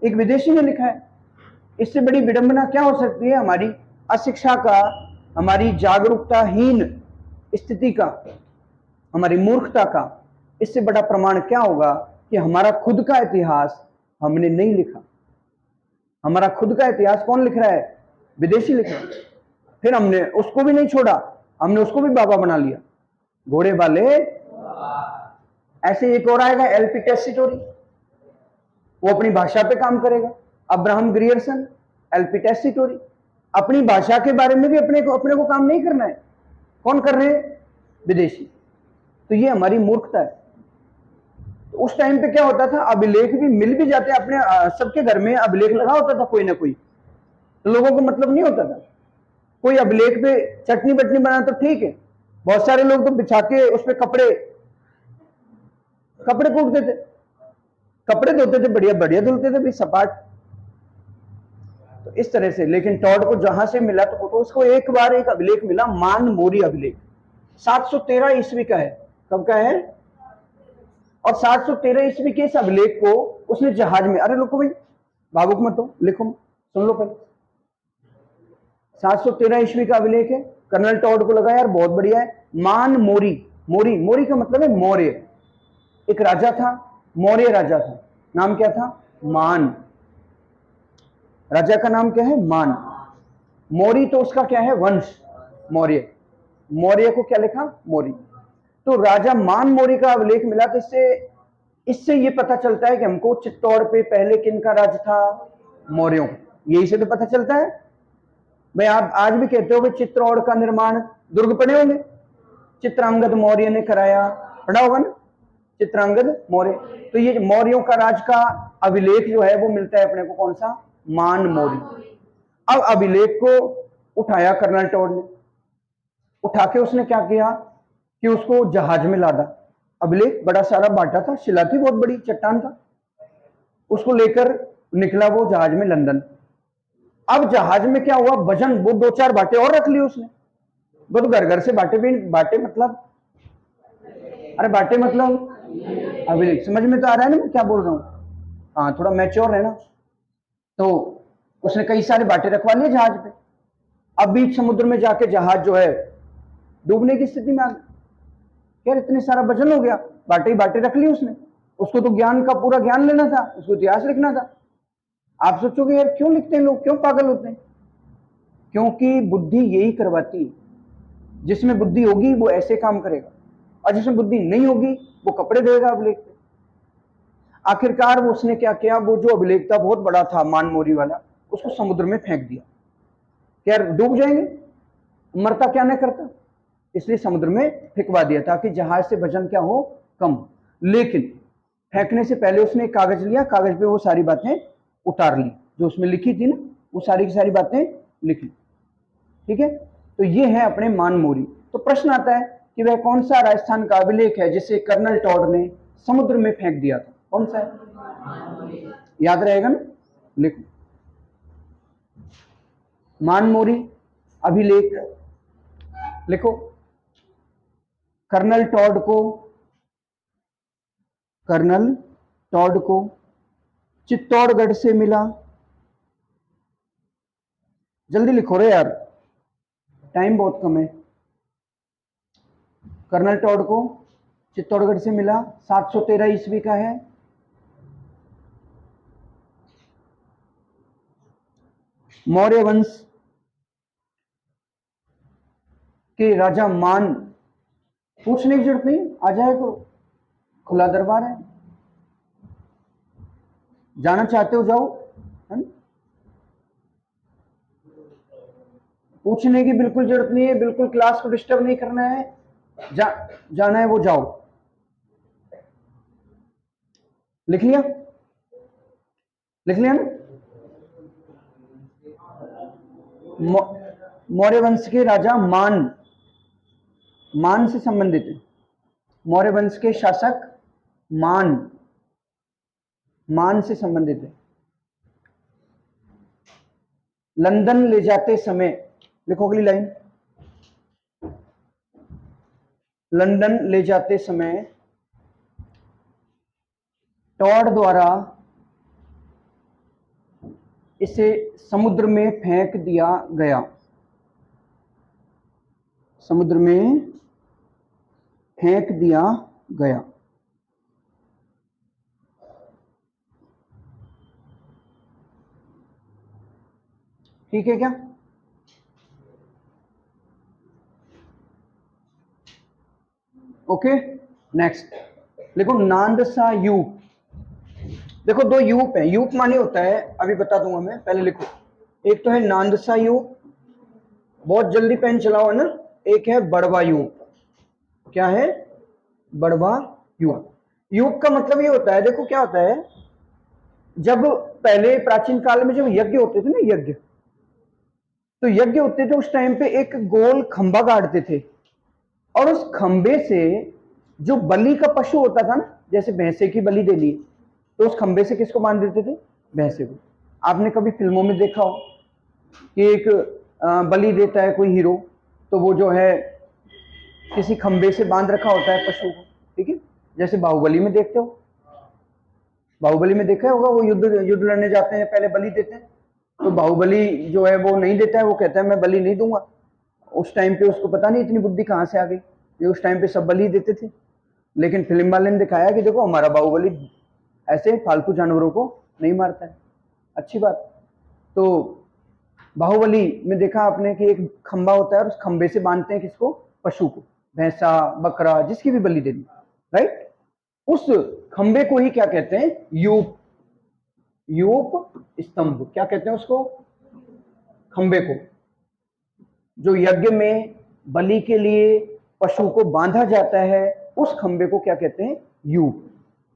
एक विदेशी ने लिखा है। इससे बड़ी विडंबना क्या हो सकती है? हमारी अशिक्षा का, हमारी जागरूकताहीन स्थिति का, हमारी मूर्खता का इससे बड़ा प्रमाण क्या होगा कि हमारा खुद का इतिहास हमने नहीं लिखा। हमारा खुद का इतिहास कौन लिख रहा है? विदेशी लिख रहा है। फिर हमने उसको भी नहीं छोड़ा, हमने उसको भी बाबा बना लिया, घोड़े वाले। ऐसे एक और आएगा, एलपी टेस्टिटोरी, वो अपनी भाषा पे काम करेगा। अब्राहम ग्रियर्सन, एलपी टेस्टिटोरी, अपनी भाषा के बारे में भी अपने को काम नहीं करना है। कौन कर रहे हैं? विदेशी। तो ये हमारी मूर्खता है। तो उस टाइम पे क्या होता था, अभिलेख भी मिल भी जाते, अपने सबके घर में अभिलेख लगा होता था कोई ना कोई, तो लोगों को मतलब नहीं होता था। कोई अभिलेख पे चटनी बटनी बना तो ठीक है, बहुत सारे लोग तो बिछा के उस पर कपड़े कूटते थे, कपड़े धोते थे, बढ़िया बढ़िया धुलते थे भी सपाट। तो इस तरह से, लेकिन टॉड को जहां से मिला तो उसको एक बार एक अभिलेख मिला, मान मोरी अभिलेख, 713 ईस्वी का है। कब का है? और 713 ईस्वी के इस अभिलेख को उसने जहाज में, अरे रुको भाई, भावुक मत हो, लिखो, सुन लो पहले। 713 ईस्वी का अभिलेख है, कर्नल टॉड को लगा यार बहुत बढ़िया है, मान मोरी। मोरी, मोरी का मतलब है मौर्य। एक राजा था, मौर्य राजा था, नाम क्या था? मान। राजा का नाम क्या है? मान। मौरी तो उसका क्या है? वंश, मौर्य। मौर्य को क्या लिखा? मौरी। तो राजा मान मौर्य का अभिलेख मिला, तो इससे ये पता चलता है कि हमको चित्तौड़ पे पहले किन का राज था? मौर्यों। यही से तो पता चलता है भाई। आप आज भी कहते हो भाई चित्तौड़ का निर्माण दुर्ग पड़े होंगे, चित्रांगद मौर्य ने कराया, पढ़ा होगा ना, चित्रांगद मौर्य। तो ये मौर्यों का राज का अभिलेख जो है वो मिलता है अपने को, कौन सा? मान मौर्य। अब अभिलेख को उठाया कर्नल टॉड ने, उठा के उसने क्या किया कि उसको जहाज में लादा। अभिलेख बड़ा सारा बांटा था, शिला थी, बहुत बड़ी चट्टान था, उसको लेकर निकला वो जहाज में लंदन। अब जहाज में क्या हुआ, वजन, वो 2-4 बाटे और रख ली उसने। वो तो घर घर से बाटे भी, बाटे मतलब, अरे बाटे मतलब अभिलेख, समझ में तो आ रहा है ना मैं क्या बोल रहा हूँ? हाँ, थोड़ा मैच्योर है ना। तो उसने कई सारे बाटे रखवा लिए जहाज पे। अब बीच समुद्र में जाके जहाज जो है डूबने की स्थिति में आ गया। यार इतने सारा वजन हो गया, बाटे ही बाटे रख ली उसने। उसको तो ज्ञान का पूरा ज्ञान लेना था, उसको इतिहास लिखना था। आप सोचोगे यार क्यों लिखते हैं लोग, क्यों पागल होते हैं? क्योंकि बुद्धि यही करवाती है, जिसमें बुद्धि होगी वो ऐसे काम करेगा, और जिसमें बुद्धि नहीं होगी वो कपड़े धोएगा अभिलेख पे। आखिरकार वो उसने क्या किया, वो जो अभिलेख था बहुत बड़ा था, मानमोरी वाला, उसको समुद्र में फेंक दिया। यार डूब जाएंगे, मरता क्या नहीं करता, इसलिए समुद्र में फेंकवा दिया ताकि जहाज से वजन क्या हो, कम। लेकिन फेंकने से पहले उसने एक कागज लिया, कागज पे वो सारी बातें उतार ली जो उसमें लिखी थी ना, वो सारी की सारी बातें लिख ली। ठीक है, तो ये है अपने मानमोरी। तो प्रश्न आता है कि वह कौन सा राजस्थान का अभिलेख है जिसे कर्नल टॉड ने समुद्र में फेंक दिया था? कौन सा है? याद रहेगा ना, लिखो, मानमोरी अभिलेख लिखो। कर्नल टॉड को कर्नल टॉड को चित्तौड़गढ़ से मिला। जल्दी लिखो रे यार, टाइम बहुत कम है। कर्नल टॉड को चित्तौड़गढ़ से मिला, 713 ईस्वी का है। मौर्य वंश के राजा मान, पूछने की जरूरत नहीं, आ जाए करो, खुला दरबार है। जाना चाहते हो जाओ, है ना? पूछने की बिल्कुल जरूरत नहीं है, बिल्कुल क्लास को डिस्टर्ब नहीं करना है। जाना है वो जाओ। लिख लिया, लिख लिया ना? मौर्य वंश के राजा मान, मान से संबंधित है। मौर्य वंश के शासक मान, मान से संबंधित है। लंदन ले जाते समय, लिखो अगली लाइन, लंदन ले जाते समय टॉड द्वारा इसे समुद्र में फेंक दिया गया। समुद्र में फेंक दिया गया। ठीक है क्या? ओके, नेक्स्ट देखो, नांदसा यूप। देखो दो यूप है, यूप माने होता है, अभी बता दूंगा मैं, पहले लिखो। एक तो है नांदसा यूप, बहुत जल्दी पेन चलाओ है ना। एक है बड़वा यूप। क्या है? बड़वा यूप। यूप का मतलब ये होता है, देखो क्या होता है, जब पहले प्राचीन काल में जब यज्ञ होते थे ना, यज्ञ, तो यज्ञ होते थे उस टाइम पे एक गोल खंबा गाड़ते थे, और उस खंबे से जो बलि का पशु होता था ना, जैसे भैंसे की बलि देनी, तो उस खंबे से किसको बांध देते थे? भैंसे को। आपने कभी फिल्मों में देखा हो कि एक बलि देता है कोई हीरो, तो वो जो है किसी खंबे से बांध रखा होता है पशु को, ठीक है? जैसे बाहुबली में देखते हो, बाहुबली में देखा होगा, वो युद्ध युद्ध लड़ने जाते हैं, पहले बलि देते हैं, तो बाहुबली जो है वो नहीं देता है, वो कहता है मैं बलि नहीं दूंगा। उस टाइम पे उसको पता नहीं इतनी बुद्धि कहाँ से आ गई, ये उस टाइम पे सब बलि देते थे। लेकिन फिल्म वाले ने दिखाया कि देखो हमारा बाहुबली ऐसे फालतू जानवरों को नहीं मारता है। अच्छी बात। तो बाहुबली में देखा आपने कि एक खंबा होता है और उस खंबे से बांधते हैं किसको? पशु को, भैंसा, बकरा, जिसकी भी बलि देनी, राइट? उस खंबे को ही क्या कहते हैं? यूप। यूप स्तंभ, क्या कहते हैं उसको? खंबे को। जो यज्ञ में बलि के लिए पशु को बांधा जाता है, उस खंबे को क्या कहते हैं? यूप।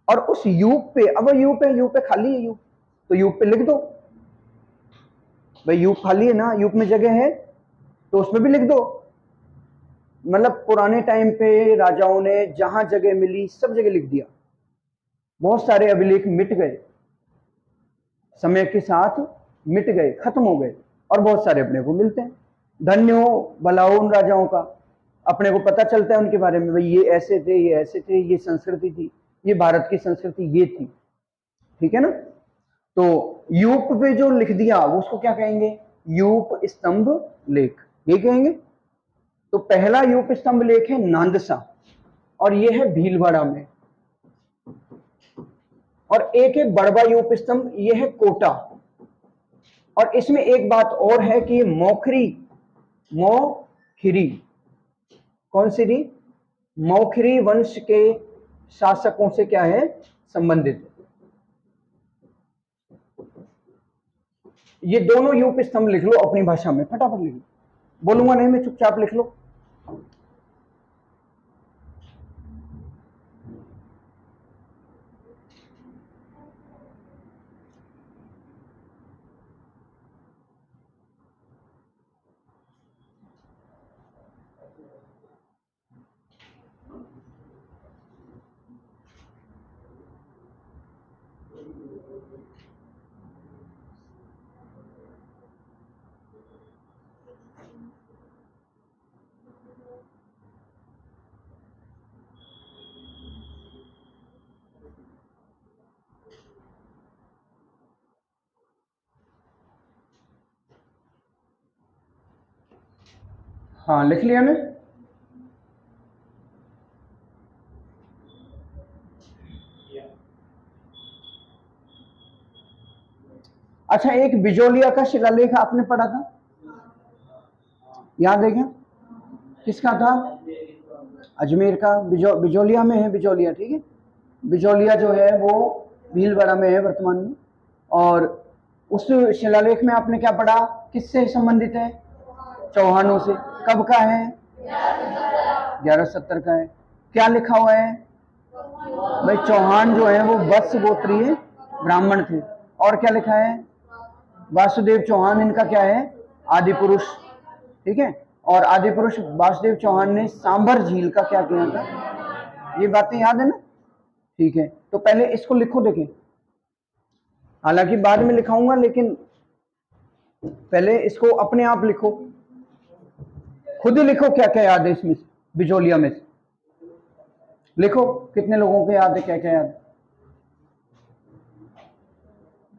और उस यूप पे, अब यूप है, यूप पे खाली है यूप, तो यूप पे लिख दो भाई, यूप खाली है ना, यूप में जगह है तो उसमें भी लिख दो। मतलब पुराने टाइम पे राजाओं ने जहां जगह मिली सब जगह लिख दिया। बहुत सारे अभिलेख मिट गए, समय के साथ मिट गए, खत्म हो गए, और बहुत सारे अपने को मिलते हैं। धन्य हो भला हो उन राजाओं का, अपने को पता चलता है उनके बारे में, भाई ये ऐसे थे, ये ऐसे थे, ये संस्कृति थी, ये भारत की संस्कृति ये थी, ठीक है ना? तो यूप पे जो लिख दिया वो उसको क्या कहेंगे? यूप स्तंभ लेख, ये कहेंगे। तो पहला यूप स्तंभ लेख है नांदसा, और ये है भीलवाड़ा में। और एक है बड़वा यूप स्तंभ, ये है कोटा। और इसमें एक बात और है कि ये मौखरी, मौखरी, कौन सी थी? मौखरी वंश के शासकों से क्या है? संबंधित। ये दोनों यूप स्तंभ लिख लो अपनी भाषा में, फटाफट लिख लो, बोलूंगा नहीं मैं, चुपचाप लिख लो। हाँ लिख लिया ना। अच्छा, एक बिजोलिया का शिलालेख आपने पढ़ा था, याद है क्या? किसका था? अजमेर का। बिजोलिया में है, बिजोलिया, ठीक है। बिजोलिया जो है वो भीलवाड़ा में है वर्तमान में। और उस शिलालेख में आपने क्या पढ़ा, किससे संबंधित है? चौहानों से। कब का है? 1170 का है। क्या लिखा हुआ है भाई? चौहान जो है वो वत्स गोत्रीय ब्राह्मण थे। और क्या लिखा है? वासुदेव चौहान इनका क्या है? आदि पुरुष, ठीक है। और आदि पुरुष वासुदेव चौहान ने सांभर झील का क्या किया था? ये बातें याद है ना? ठीक है, तो पहले इसको लिखो, देखें, हालांकि बाद में लिखाऊंगा, लेकिन पहले इसको अपने आप लिखो, खुद ही लिखो क्या क्या याद है इसमें, बिजोलिया में से लिखो कितने लोगों को याद है, क्या क्या याद है।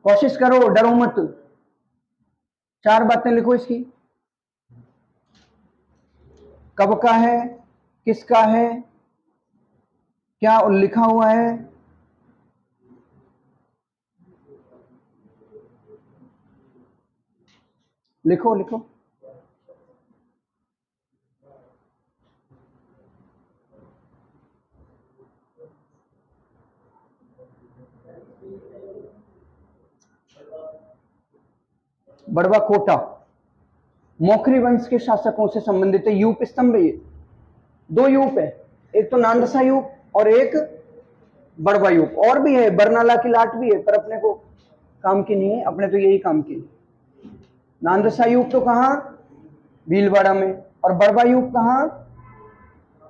कोशिश करो, डरो मत। 4 बातें लिखो इसकी। कब का है, किसका है, क्या लिखा हुआ है। लिखो लिखो। बड़वा कोटा मौखरी वंश के शासकों से संबंधित है। यूप स्तंभ है ये, 2 यूप है, एक तो नांदसा यूप और एक बड़वा यूप। और भी है, बरनाला की लाट भी है, पर अपने को काम की नहीं है, अपने तो यही काम की। नांदसा यूप तो कहाँ? भीलवाड़ा में। और बड़वा यूप कहाँ?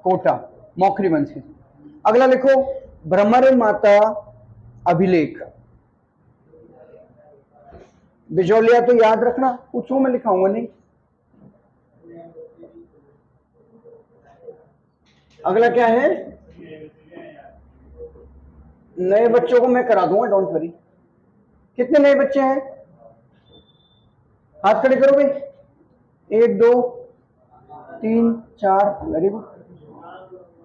कोटा, मौखरी वंश के। अगला लिखो, भ्रमर माता अभिलेख। बिजोलिया तो याद रखना, पूछो, मैं लिखाऊंगा नहीं। अगला क्या है? नए बच्चों को मैं करा दूंगा, डोंट वरी। कितने नए बच्चे हैं? हाथ खड़े करो भाई। 1 2 3 4, वेरी गुड।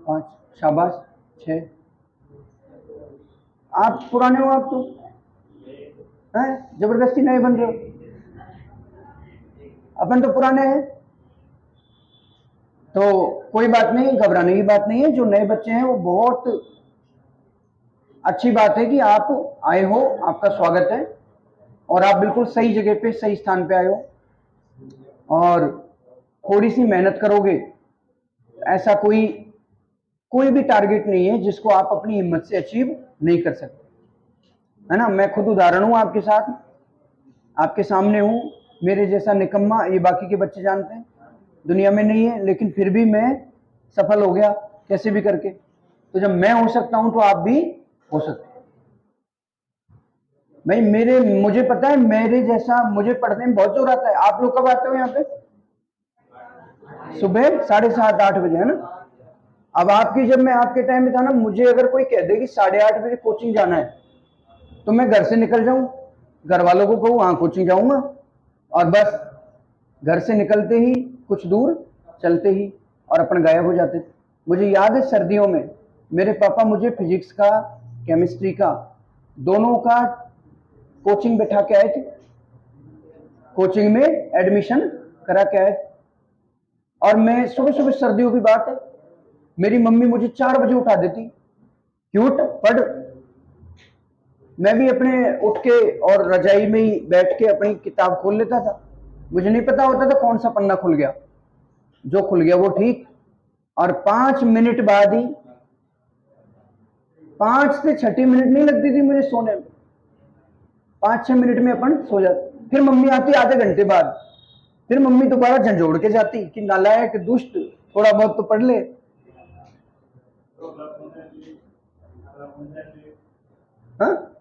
5, शाबाश। 6। आप पुराने हो, आप तो हैं, जबरदस्ती नए बन रहे हो। अपन तो पुराने हैं, तो कोई बात नहीं, घबराने की बात नहीं है। जो नए बच्चे हैं वो बहुत अच्छी बात है कि आप आए हो, आपका स्वागत है। और आप बिल्कुल सही जगह पे, सही स्थान पे आए हो। और थोड़ी सी मेहनत करोगे, ऐसा कोई भी टारगेट नहीं है जिसको आप अपनी हिम्मत से अचीव नहीं कर सकते, है ना। मैं खुद उदाहरण हूं आपके साथ, आपके सामने हूं। मेरे जैसा निकम्मा ये बाकी के बच्चे जानते हैं दुनिया में नहीं है, लेकिन फिर भी मैं सफल हो गया कैसे भी करके। तो जब मैं हो सकता हूं तो आप भी हो सकते हैं भाई। मुझे पता है, मेरे जैसा मुझे पढ़ने में बहुत जोर आता है। आप लोग कब आते हो यहाँ पे? सुबह 7:30 8 बजे, है ना। अब आपकी, जब मैं आपके टाइम में था ना, मुझे अगर कोई कह दे कि 8:30 बजे कोचिंग जाना है, तो मैं घर से निकल जाऊं, घर वालों को कहूं हाँ कोचिंग जाऊंगा, और बस घर से निकलते ही कुछ दूर चलते ही और अपन गायब हो जाते थे। मुझे याद है सर्दियों में मेरे पापा मुझे फिजिक्स का, केमिस्ट्री का, दोनों का कोचिंग बैठा के आए थे, कोचिंग में एडमिशन करा के आए। और मैं सुबह सुबह, सर्दियों की बात है, मेरी मम्मी मुझे 4 बजे उठा देती, क्यूट पढ़। मैं भी अपने उठ के और रजाई में ही बैठ के अपनी किताब खोल लेता था। मुझे नहीं पता होता था कौन सा पन्ना खुल गया, जो खुल गया वो ठीक। और 5 मिनट बाद ही, 5 से 6 मिनट नहीं लगती थी मुझे सोने में, 5-6 मिनट में अपन सो जाते। फिर मम्मी आती आधे घंटे बाद, फिर मम्मी दोबारा झंझोड़ के जाती कि नालायक दुष्ट, थोड़ा बहुत तो पढ़ ले। हाँ,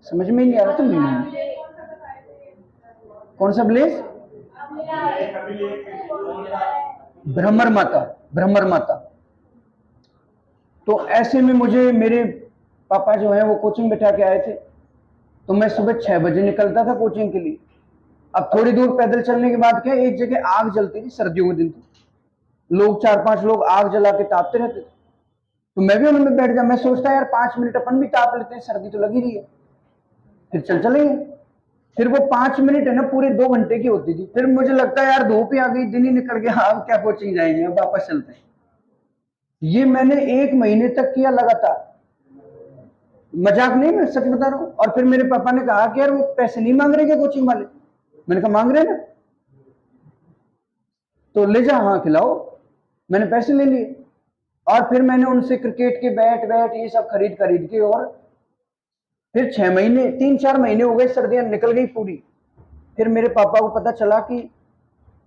समझ में ही नहीं आ रहा था नहीं। कौन सा ब्लेज? भ्रमर माता, भ्रमर माता। तो ऐसे में मुझे मेरे पापा जो है वो कोचिंग बैठा के आए थे, तो मैं सुबह 6 बजे निकलता था कोचिंग के लिए। अब थोड़ी दूर पैदल चलने के बाद क्या, एक जगह आग जलती थी, सर्दियों के दिन थे, लोग 4-5 लोग आग जला के तापते रहते थे। तो मैं भी उनमें बैठ गया। मैं सोचता यार 5 मिनट अपन भी ताप लेते हैं, सर्दी तो लगी रही है, फिर चलेंगे। फिर वो 5 मिनट है ना पूरे 2 घंटे की होती थी। फिर मुझे लगता है यार धूप ही आ गई, दिन ही निकल गया, अब क्या कोचिंग जाएंगे, अब वापस चलते हैं। ये मैंने 1 महीने तक किया लगातार, मजाक नहीं, मैं सच बता रहा हूं। और फिर मेरे पापा ने कहा कि यार वो पैसे नहीं मांग रहे क्या कोचिंग वाले? मैंने कहा मांग रहे ना, तो ले जा, हाँ खिलाओ। मैंने पैसे ले लिए और फिर मैंने उनसे क्रिकेट के बैट वैट ये सब खरीद खरीद के, और फिर 6 महीने 3-4 महीने हो गए, सर्दियां निकल गई पूरी। फिर मेरे पापा को पता चला कि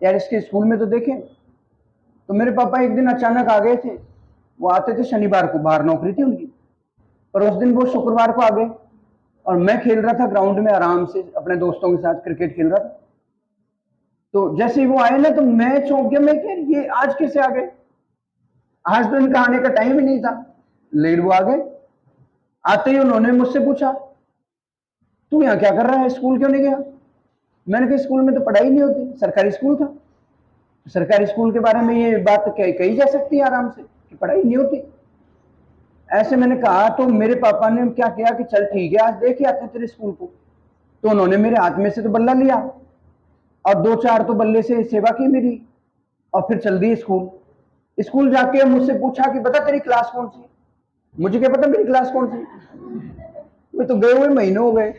यार इसके स्कूल में तो देखें। तो मेरे पापा एक दिन अचानक आ गए थे। वो आते थे शनिवार को, बाहर नौकरी थी उनकी, पर उस दिन वो शुक्रवार को आ गए। और मैं खेल रहा था ग्राउंड में आराम से अपने दोस्तों के साथ क्रिकेट खेल रहा था। तो जैसे ही वो आए ना तो मैं चौंक गया, मैं क्या ये आज कैसे आ गए, आज तो इनका आने का टाइम ही नहीं था। लेकिन वो आ गए। आते ही उन्होंने मुझसे पूछा तू यहाँ क्या कर रहा है, स्कूल क्यों नहीं गया? मैंने कहा स्कूल में तो पढ़ाई नहीं होती, सरकारी स्कूल था। सरकारी स्कूल के बारे में ये बात कही जा सकती है आराम से कि पढ़ाई नहीं होती, ऐसे मैंने कहा। तो मेरे पापा ने क्या किया कि चल ठीक है आज देख आते हैं तेरे स्कूल को। तो उन्होंने मेरे हाथ में से तो बल्ला लिया और 2-4 तो बल्ले से सेवा की मेरी, और फिर चल दी स्कूल। स्कूल जाके मुझसे पूछा कि बता तेरी क्लास कौन सी? मुझे क्या पता मेरी क्लास कौन सी, मैं तो गए हुए महीनों हो गए।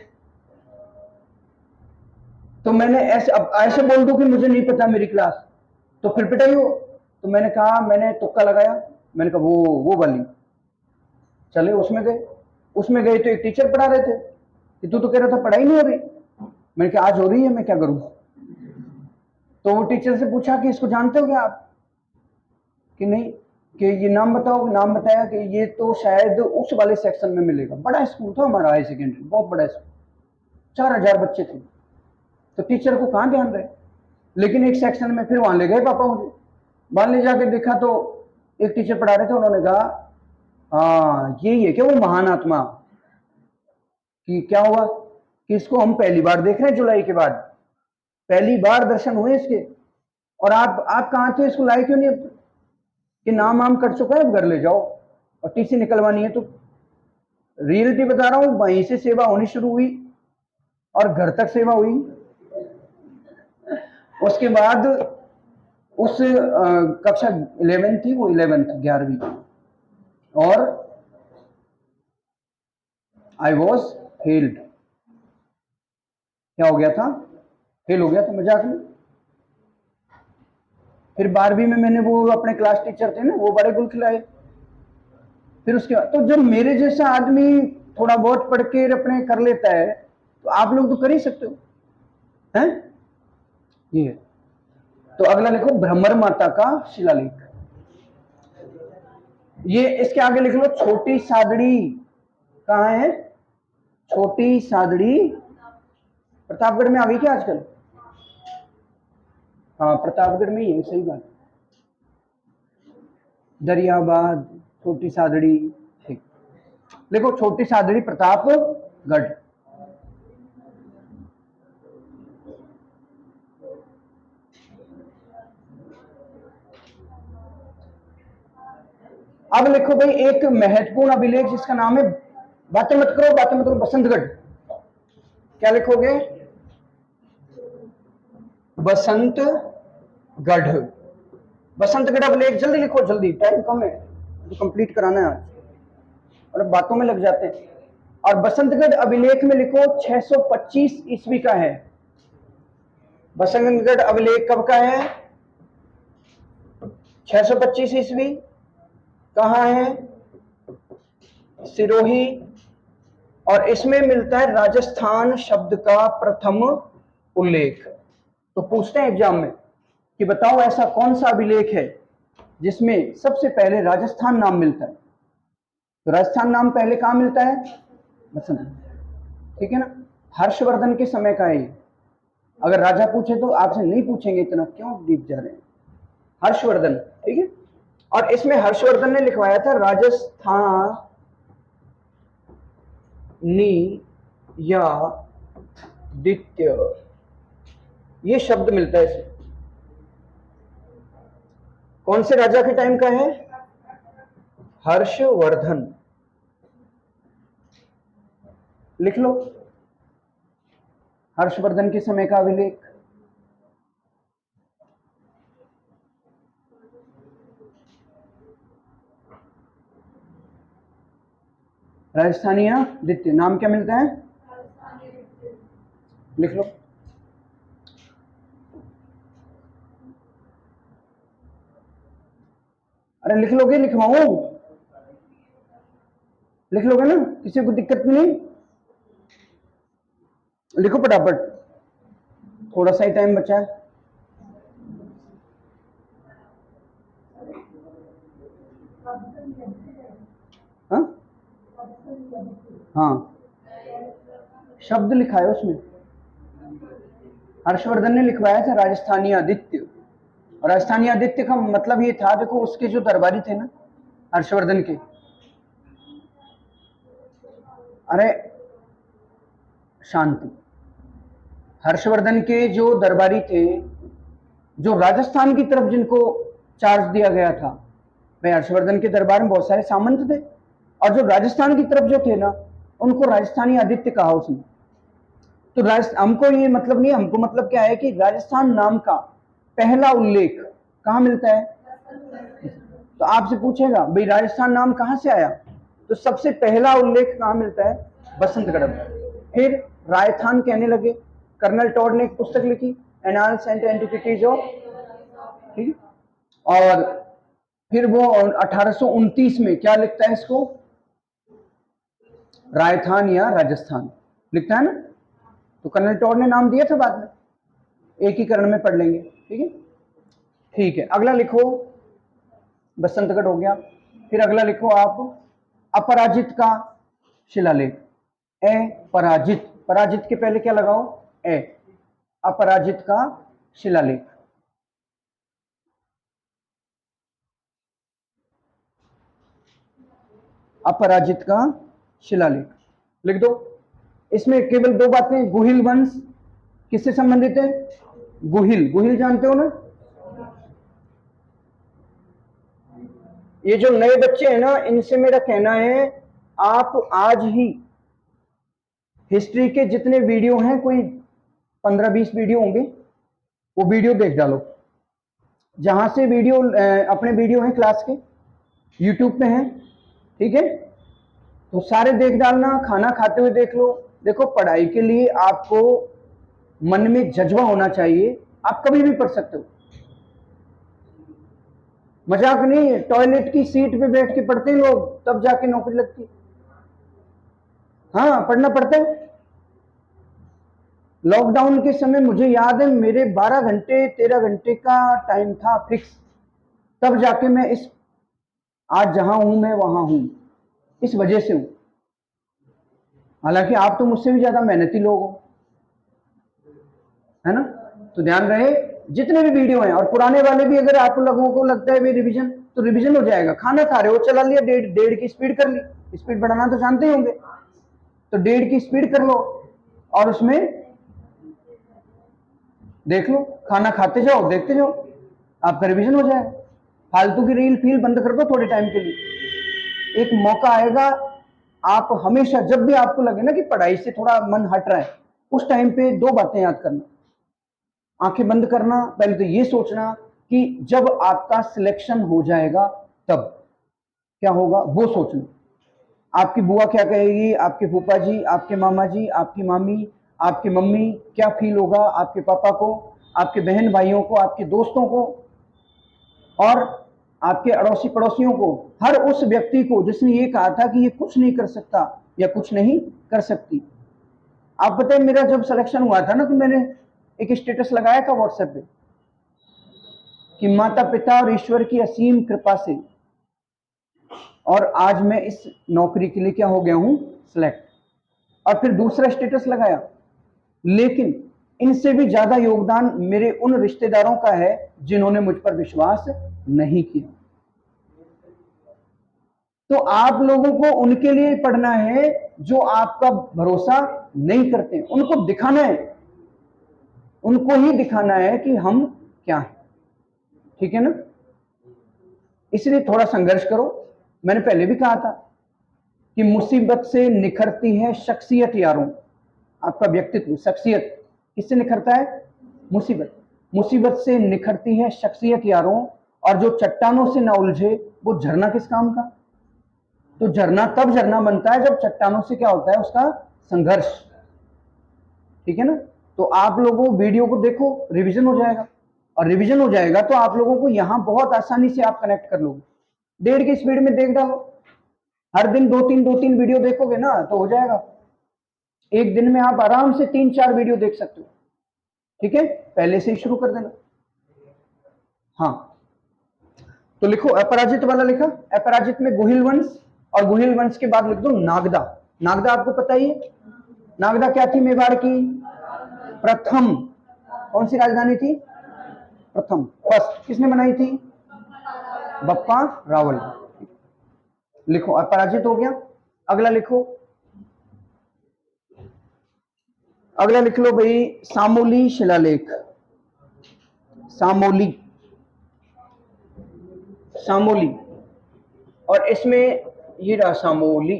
तो मैंने ऐसे अब ऐसे बोल दूं कि मुझे नहीं पता मेरी क्लास, तो फिर पिटाई हो। तो मैंने कहा, मैंने तुक्का लगाया, मैंने कहा वो वाली। चले उसमें गए। उसमें गए तो एक टीचर पढ़ा रहे थे कि तू तो कह रहा था पढ़ाई नहीं हो रही। मैंने कहा आज हो रही है, मैं क्या करूं। तो वो टीचर से पूछा कि इसको जानते हो क्या आप? कि नहीं। कि ये नाम बताओ। नाम बताया कि ये तो शायद उस वाले सेक्शन में मिलेगा। बड़ा स्कूल था हमारा, हाई सेकेंडरी, बहुत बड़ा स्कूल, 4000 बच्चे थे। तो टीचर को कहाँ ध्यान रहे, लेकिन एक सेक्शन में फिर वहां ले गए पापा मुझे। वहां ले जाके देखा तो एक टीचर पढ़ा रहे थे, उन्होंने कहा हाँ यही है क्या वो महान आत्मा? कि क्या हुआ कि इसको हम पहली बार देख रहे हैं जुलाई के बाद, पहली बार दर्शन हुए इसके। और आप कहाँ थे, इसको लाए क्यों नहीं? कि नाम आम कर चुका है, अब घर ले जाओ और टीसी निकलवानी है। तो रियलिटी बता रहा हूं, वहीं से सेवा होनी शुरू हुई और घर तक सेवा हुई। उसके बाद उस कक्षा 11 थी, वो 11th 11वीं, और आई वॉज फेल्ड। क्या हो गया था? फेल हो गया था, मजाक में। फिर 12वीं में मैंने वो अपने क्लास टीचर थे ना, वो बड़े गुल खिलाए। फिर उसके बाद तो जब मेरे जैसा आदमी थोड़ा बहुत पढ़ के अपने कर लेता है, तो आप लोग तो कर ही सकते हो, हैं? ये है। तो अगला लिखो भ्रमर माता का शिलालेख। ये इसके आगे लिख लो छोटी सादड़ी। कहाँ है छोटी सादड़ी? प्रतापगढ़ में आ गई क्या आजकल? हाँ प्रतापगढ़ में ही है, सही बात। दरियाबाद, छोटी सादड़ी, ठीक। देखो छोटी सादड़ी प्रतापगढ़। अब लिखो भाई एक महत्वपूर्ण अभिलेख जिसका नाम है, बातें मत करो, बसंतगढ़। क्या लिखोगे? बसंतगढ़। बसंतगढ़ अभिलेख जल्दी लिखो, जल्दी, टाइम कम है तो कंप्लीट कराना है और बातों में लग जाते हैं। और बसंतगढ़ अभिलेख में लिखो 625 ईस्वी का है। बसंतगढ़ अभिलेख कब का है? 625 ईस्वी। कहाँ है? सिरोही। और इसमें मिलता है राजस्थान शब्द का प्रथम उल्लेख। तो पूछते हैं एग्जाम में कि बताओ ऐसा कौन सा अभिलेख है जिसमें सबसे पहले राजस्थान नाम मिलता है? तो राजस्थान नाम पहले कहां मिलता है? बसंत। ठीक है ना? हर्षवर्धन के समय का है ये। अगर राजा पूछे तो आपसे नहीं पूछेंगे, इतना क्यों डीप जा रहे हैं। हर्षवर्धन, ठीक है। और इसमें हर्षवर्धन ने लिखवाया था राजस्थान नी या द्वितीय। ये शब्द मिलता है इसे। कौन से राजा के टाइम का है? हर्षवर्धन। लिख लो, हर्षवर्धन के समय का अभिलेख। राजस्थानिया द्वितीय, नाम क्या मिलता है? लिख लो। अरे लिख लोगे, लिखवाऊं? लिख लोगे ना, किसी को दिक्कत नहीं? लिखो फटाफट, थोड़ा सा ही टाइम बचा है। हाँ हाँ, शब्द लिखा है उसमें। हर्षवर्धन ने लिखवाया था राजस्थानी आदित्य। और राजस्थानी आदित्य का मतलब ये था, देखो उसके जो दरबारी थे ना हर्षवर्धन के, अरे शांति, हर्षवर्धन के जो दरबारी थे, जो राजस्थान की तरफ जिनको चार्ज दिया गया था, भाई हर्षवर्धन के दरबार में बहुत सारे सामंत थे, और जो राजस्थान की तरफ जो थे ना, उनको राजस्थानी आदित्य कहा उसने। तो हमको ये मतलब नहीं, हमको मतलब क्या है कि राजस्थान नाम का पहला उल्लेख कहाँ मिलता है? तो आपसे पूछेगा भाई राजस्थान नाम कहाँ से आया, तो सबसे पहला उल्लेख कहाँ मिलता है? बसंतगढ़ में। फिर रायथान कहने लगे। कर्नल टॉड ने एक पुस्तक लिखी, एनाल्स एंड एंटिक्विटीज ऑफ, ठीक, और फिर वो 1829 में क्या लिखता है इसको? रायथान या राजस्थान लिखता है ना। तो कर्नल टॉड ने नाम दिया था बाद में, एकीकरण में पढ़ लेंगे, ठीक है। ठीक है, अगला लिखो, बसंतगढ़ हो गया। फिर अगला लिखो आप, अपराजित का शिलालेख। ए पराजित, पराजित के पहले क्या लगाओ? ए। अपराजित का शिलालेख। अपराजित का शिलालेख लिख दो। इसमें केवल दो बातें, गुहिल वंश किससे संबंधित है? गुहिल, गुहिल जानते हो ना? ये जो नए बच्चे हैं ना, इनसे मेरा कहना है, आप आज ही हिस्ट्री के जितने वीडियो हैं, कोई 15-20 वीडियो होंगे, वो वीडियो देख डालो। जहां से वीडियो अपने वीडियो हैं क्लास के, यूट्यूब पे हैं, ठीक है, तो सारे देख डालना। खाना खाते हुए देख लो। देखो पढ़ाई के लिए आपको मन में जज्बा होना चाहिए, आप कभी भी पढ़ सकते हो, मजाक नहीं है। टॉयलेट की सीट पे बैठ के पढ़ते हैं लोग, तब जाके नौकरी लगती। हाँ, पढ़ना पड़ता है। लॉकडाउन के समय मुझे याद है, मेरे 12 घंटे 13 घंटे का टाइम था फिक्स, तब जाके मैं इस आज जहां हूं मैं वहां हूं, इस वजह से हूं। हालांकि आप तो मुझसे भी ज्यादा मेहनती लोग हो, है ना। तो ध्यान रहे, जितने भी वीडियो हैं, और पुराने वाले भी, अगर आप लोगों को लगता है भी रिवीजन, तो रिवीजन हो जाएगा। खाना खा रहे हो, चला लिया, डेढ़ की स्पीड कर ली, स्पीड बढ़ाना तो जानते ही होंगे, तो 1.5 की स्पीड कर लो, और उसमें देख लो, खाना खाते जाओ, देखते जाओ, आपका रिवीजन हो जाएगा। फालतू की रील फील बंद कर दो थोड़े टाइम के लिए। एक मौका आएगा, आप हमेशा जब भी आपको लगे ना कि पढ़ाई से थोड़ा मन हट रहा है, उस टाइम पे दो बातें याद करना। आंखें बंद करना, पहले तो ये सोचना कि जब आपका सिलेक्शन हो जाएगा तब क्या होगा, वो सोचना। आपकी बुआ क्या कहेगी, आपके फूफा जी, आपके मामा जी, आपकी मामी, आपकी मम्मी, क्या फील होगा आपके पापा को, आपके बहन भाइयों को, आपके दोस्तों को, और आपके अड़ोसी पड़ोसियों को, हर उस व्यक्ति को जिसने ये कहा था कि ये कुछ नहीं कर सकता या कुछ नहीं कर सकती। आप बताइए, मेरा जब सिलेक्शन हुआ था ना, तो मैंने एक स्टेटस लगाया था व्हाट्सएप पे कि माता पिता और ईश्वर की असीम कृपा से, और आज मैं इस नौकरी के लिए क्या हो गया हूं, सिलेक्ट। और फिर दूसरा स्टेटस लगाया, लेकिन इनसे भी ज्यादा योगदान मेरे उन रिश्तेदारों का है जिन्होंने मुझ पर विश्वास नहीं किया। तो आप लोगों को उनके लिए पढ़ना है जो आपका भरोसा नहीं करते, उनको दिखाना है उनको ही दिखाना है कि हम क्या हैं, ठीक है ना। इसलिए थोड़ा संघर्ष करो। मैंने पहले भी कहा था कि मुसीबत से निखरती है शख्सियत यारों। आपका व्यक्तित्व, शख्सियत किससे निखरता है? मुसीबत। मुसीबत से निखरती है शख्सियत यारों, और जो चट्टानों से ना उलझे वो झरना किस काम का? तो झरना तब झरना बनता है जब चट्टानों से क्या होता है, उसका संघर्ष, ठीक है ना। तो आप लोगों वीडियो को देखो, रिवीजन हो जाएगा, और रिवीजन हो जाएगा तो आप लोगों को यहां बहुत आसानी से आप कनेक्ट कर लोगे। 1.5 की स्पीड में देख डालो, हर दिन 2-3 वीडियो देखोगे ना तो हो जाएगा। एक दिन में आप आराम से 3-4 वीडियो देख सकते हो, ठीक है। पहले से ही शुरू कर देना। हाँ, तो लिखो अपराजित वाला लिखा। अपराजित में गुहिल वंश, और गुहिल वंश के बाद लिख दो नागदा। नागदा आपको पता ही है, नागदा क्या थी? मेवाड़ की प्रथम कौन सी राजधानी थी? प्रथम, फर्स्ट किसने बनाई थी? बप्पा रावल। लिखो अपराजित हो गया। अगला लिखो, अगला लिख लो भाई सामोली शिलालेख। सामोली, सामोली, और इसमें ये रहा सामोली,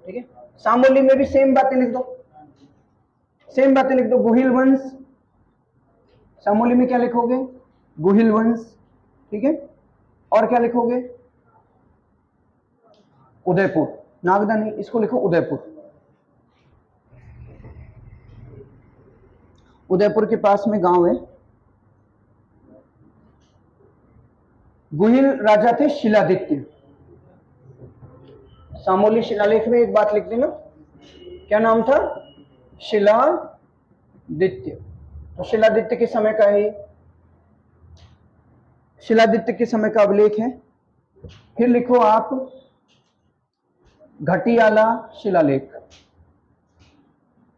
ठीक है। सामोली में भी सेम बातें लिख दो, सेम बातें लिख दो। गुहिल वंश, सामोली में क्या लिखोगे? गुहिल वंश, ठीक है। और क्या लिखोगे? उदयपुर। नागदा नहीं, इसको लिखो उदयपुर। उदयपुर के पास में गांव है। गुहिल राजा थे शिलादित्य। सामोली शिलालेख में एक बात लिख देना, क्या नाम था? शिलादित्य। तो शिलादित्य के समय का है, शिलादित्य के समय का अभिलेख है। फिर लिखो आप घटियाला शिलालेख।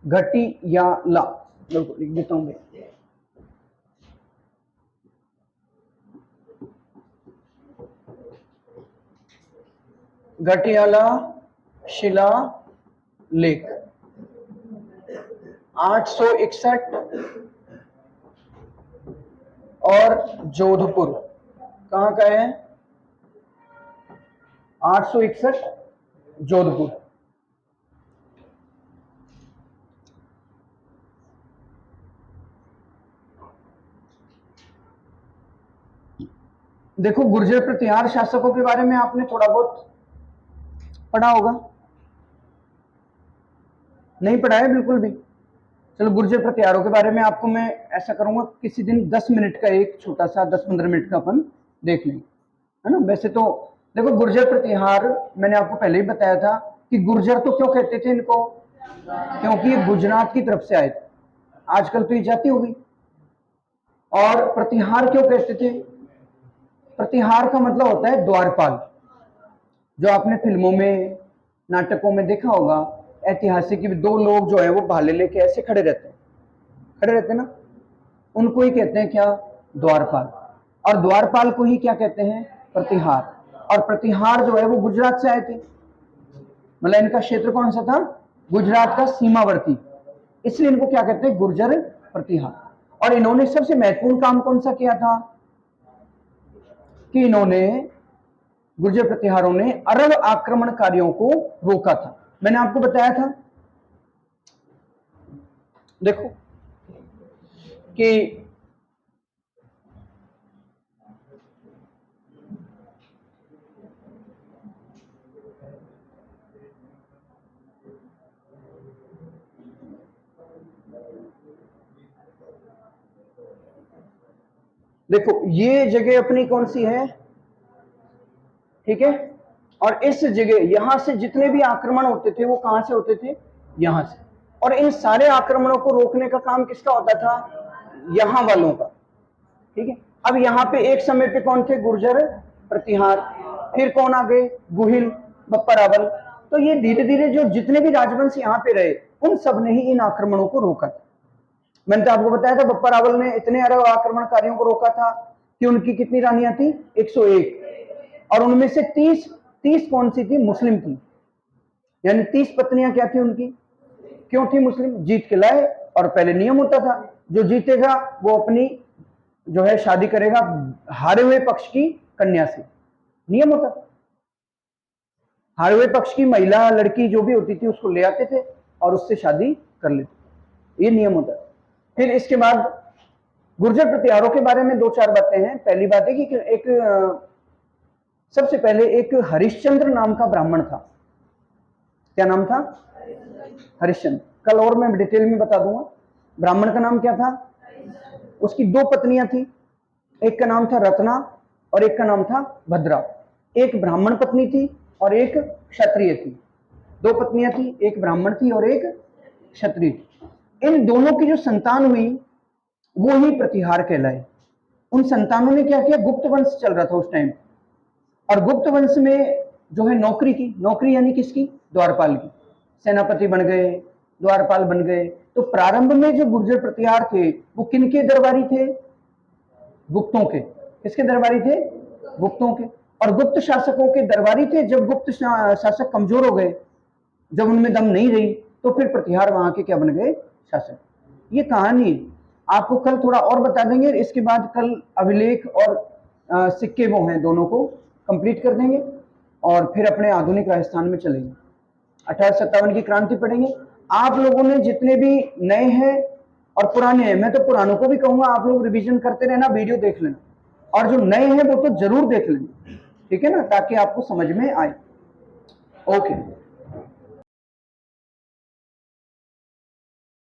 घटियाला लिख देता हूं। घटियाला शिलालेख 861, और जोधपुर कहां का है? 861 जोधपुर। देखो गुर्जर प्रतिहार शासकों के बारे में आपने थोड़ा बहुत पढ़ा होगा, नहीं पढ़ा है बिल्कुल भी। चलो गुर्जर प्रतिहारों के बारे में आपको मैं ऐसा करूंगा, किसी दिन 10 मिनट का एक छोटा सा 10-15 मिनट का अपन देख लेंगे, है ना। वैसे तो देखो गुर्जर प्रतिहार मैंने आपको पहले ही बताया था कि गुर्जर तो क्यों कहते थे इनको? क्योंकि ये गुजरात की तरफ से आए थे, आजकल तो ये जाति हो गई। और प्रतिहार क्यों कहते थे? प्रतिहार का मतलब होता है द्वारपाल। जो आपने फिल्मों में, नाटकों में देखा होगा, ऐतिहासिक, दो लोग जो है वो भाले लेके ऐसे खड़े रहते हैं, खड़े रहते हैं ना, उनको ही कहते हैं क्या? द्वारपाल। और द्वारपाल को ही क्या कहते हैं? प्रतिहार। और प्रतिहार जो है वो गुजरात से आए थे, मतलब इनका क्षेत्र कौन सा था? गुजरात का सीमावर्ती, इसलिए इनको क्या कहते हैं? गुर्जर प्रतिहार। और इन्होंने सबसे महत्वपूर्ण काम कौन सा किया था? कि इन्होंने, गुर्जर प्रतिहारों ने अरब आक्रमणकारियों को रोका था। मैंने आपको बताया था, देखो कि देखो ये जगह अपनी कौन सी है, ठीक है। और इस जगह, यहां से जितने भी आक्रमण होते थे वो कहां से होते थे? यहां से। और इन सारे आक्रमणों को रोकने का काम किसका होता था? यहां वालों का, ठीक है। अब यहां पे एक समय पे कौन थे? गुर्जर प्रतिहार। फिर कौन आ गए? गुहिल, बप्पा रावल। तो ये धीरे धीरे जो जितने भी राजवंश यहाँ पे रहे, उन सब ने ही इन आक्रमणों को रोका था। मैंने तो आपको बताया था बप्पा रावल ने इतने अरब आक्रमणकारियों को रोका था कि उनकी कितनी रानियां थी? 101, और उनमें से 30 कौन सी थी? मुस्लिम थी। यानी 30 पत्नियां क्या थी उनकी? क्यों थी मुस्लिम? जीत के लाए। और पहले नियम होता था जो जीतेगा वो अपनी जो है शादी करेगा हारे हुए पक्ष की कन्या से। नियम होता था। हारे हुए पक्ष की महिला लड़की जो भी होती थी उसको ले आते थे और उससे शादी कर लेते, ये नियम होता है। फिर इसके बाद गुर्जर प्रतिहारों के बारे में 2-4 बातें हैं। पहली बात है कि एक सबसे पहले एक हरिश्चंद्र नाम का ब्राह्मण था। क्या नाम था? हरिश्चंद्र। कल और मैं डिटेल में बता दूंगा। ब्राह्मण का नाम क्या था? उसकी 2 पत्नियां थी, एक का नाम था रत्ना और एक का नाम था भद्रा। एक ब्राह्मण पत्नी थी और एक क्षत्रिय थी। 2 पत्नियां थी, एक ब्राह्मण थी और एक क्षत्रिय थी। इन दोनों की जो संतान हुई वो ही प्रतिहार कहलाए। उन संतानों ने क्या किया? गुप्त वंश चल रहा था उस टाइम, और गुप्त वंश में जो है नौकरी की, नौकरी यानी किसकी? द्वारपाल की। सेनापति बन गए, द्वारपाल बन गए। तो प्रारंभ में जो गुर्जर प्रतिहार थे वो किनके दरबारी थे? गुप्तों के। किसके दरबारी थे? गुप्तों के। और गुप्त शासकों के दरबारी थे। जब गुप्त शासक कमजोर हो गए, जब उनमें दम नहीं रही, तो फिर प्रतिहार वहां के क्या बन गए? शासक। ये कहानी आपको कल थोड़ा और बता देंगे। इसके बाद कल अभिलेख और सिक्के वो हैं, दोनों को कंप्लीट कर देंगे और फिर अपने आधुनिक राजस्थान में चलेंगे। 1857 की क्रांति पढ़ेंगे। आप लोगों ने जितने भी नए हैं और पुराने हैं, मैं तो पुरानों को भी कहूंगा आप लोग रिवीजन करते रहना, वीडियो देख लेना, और जो नए हैं वो तो जरूर देख लेना, ठीक है ना, ताकि आपको समझ में आए। ओके।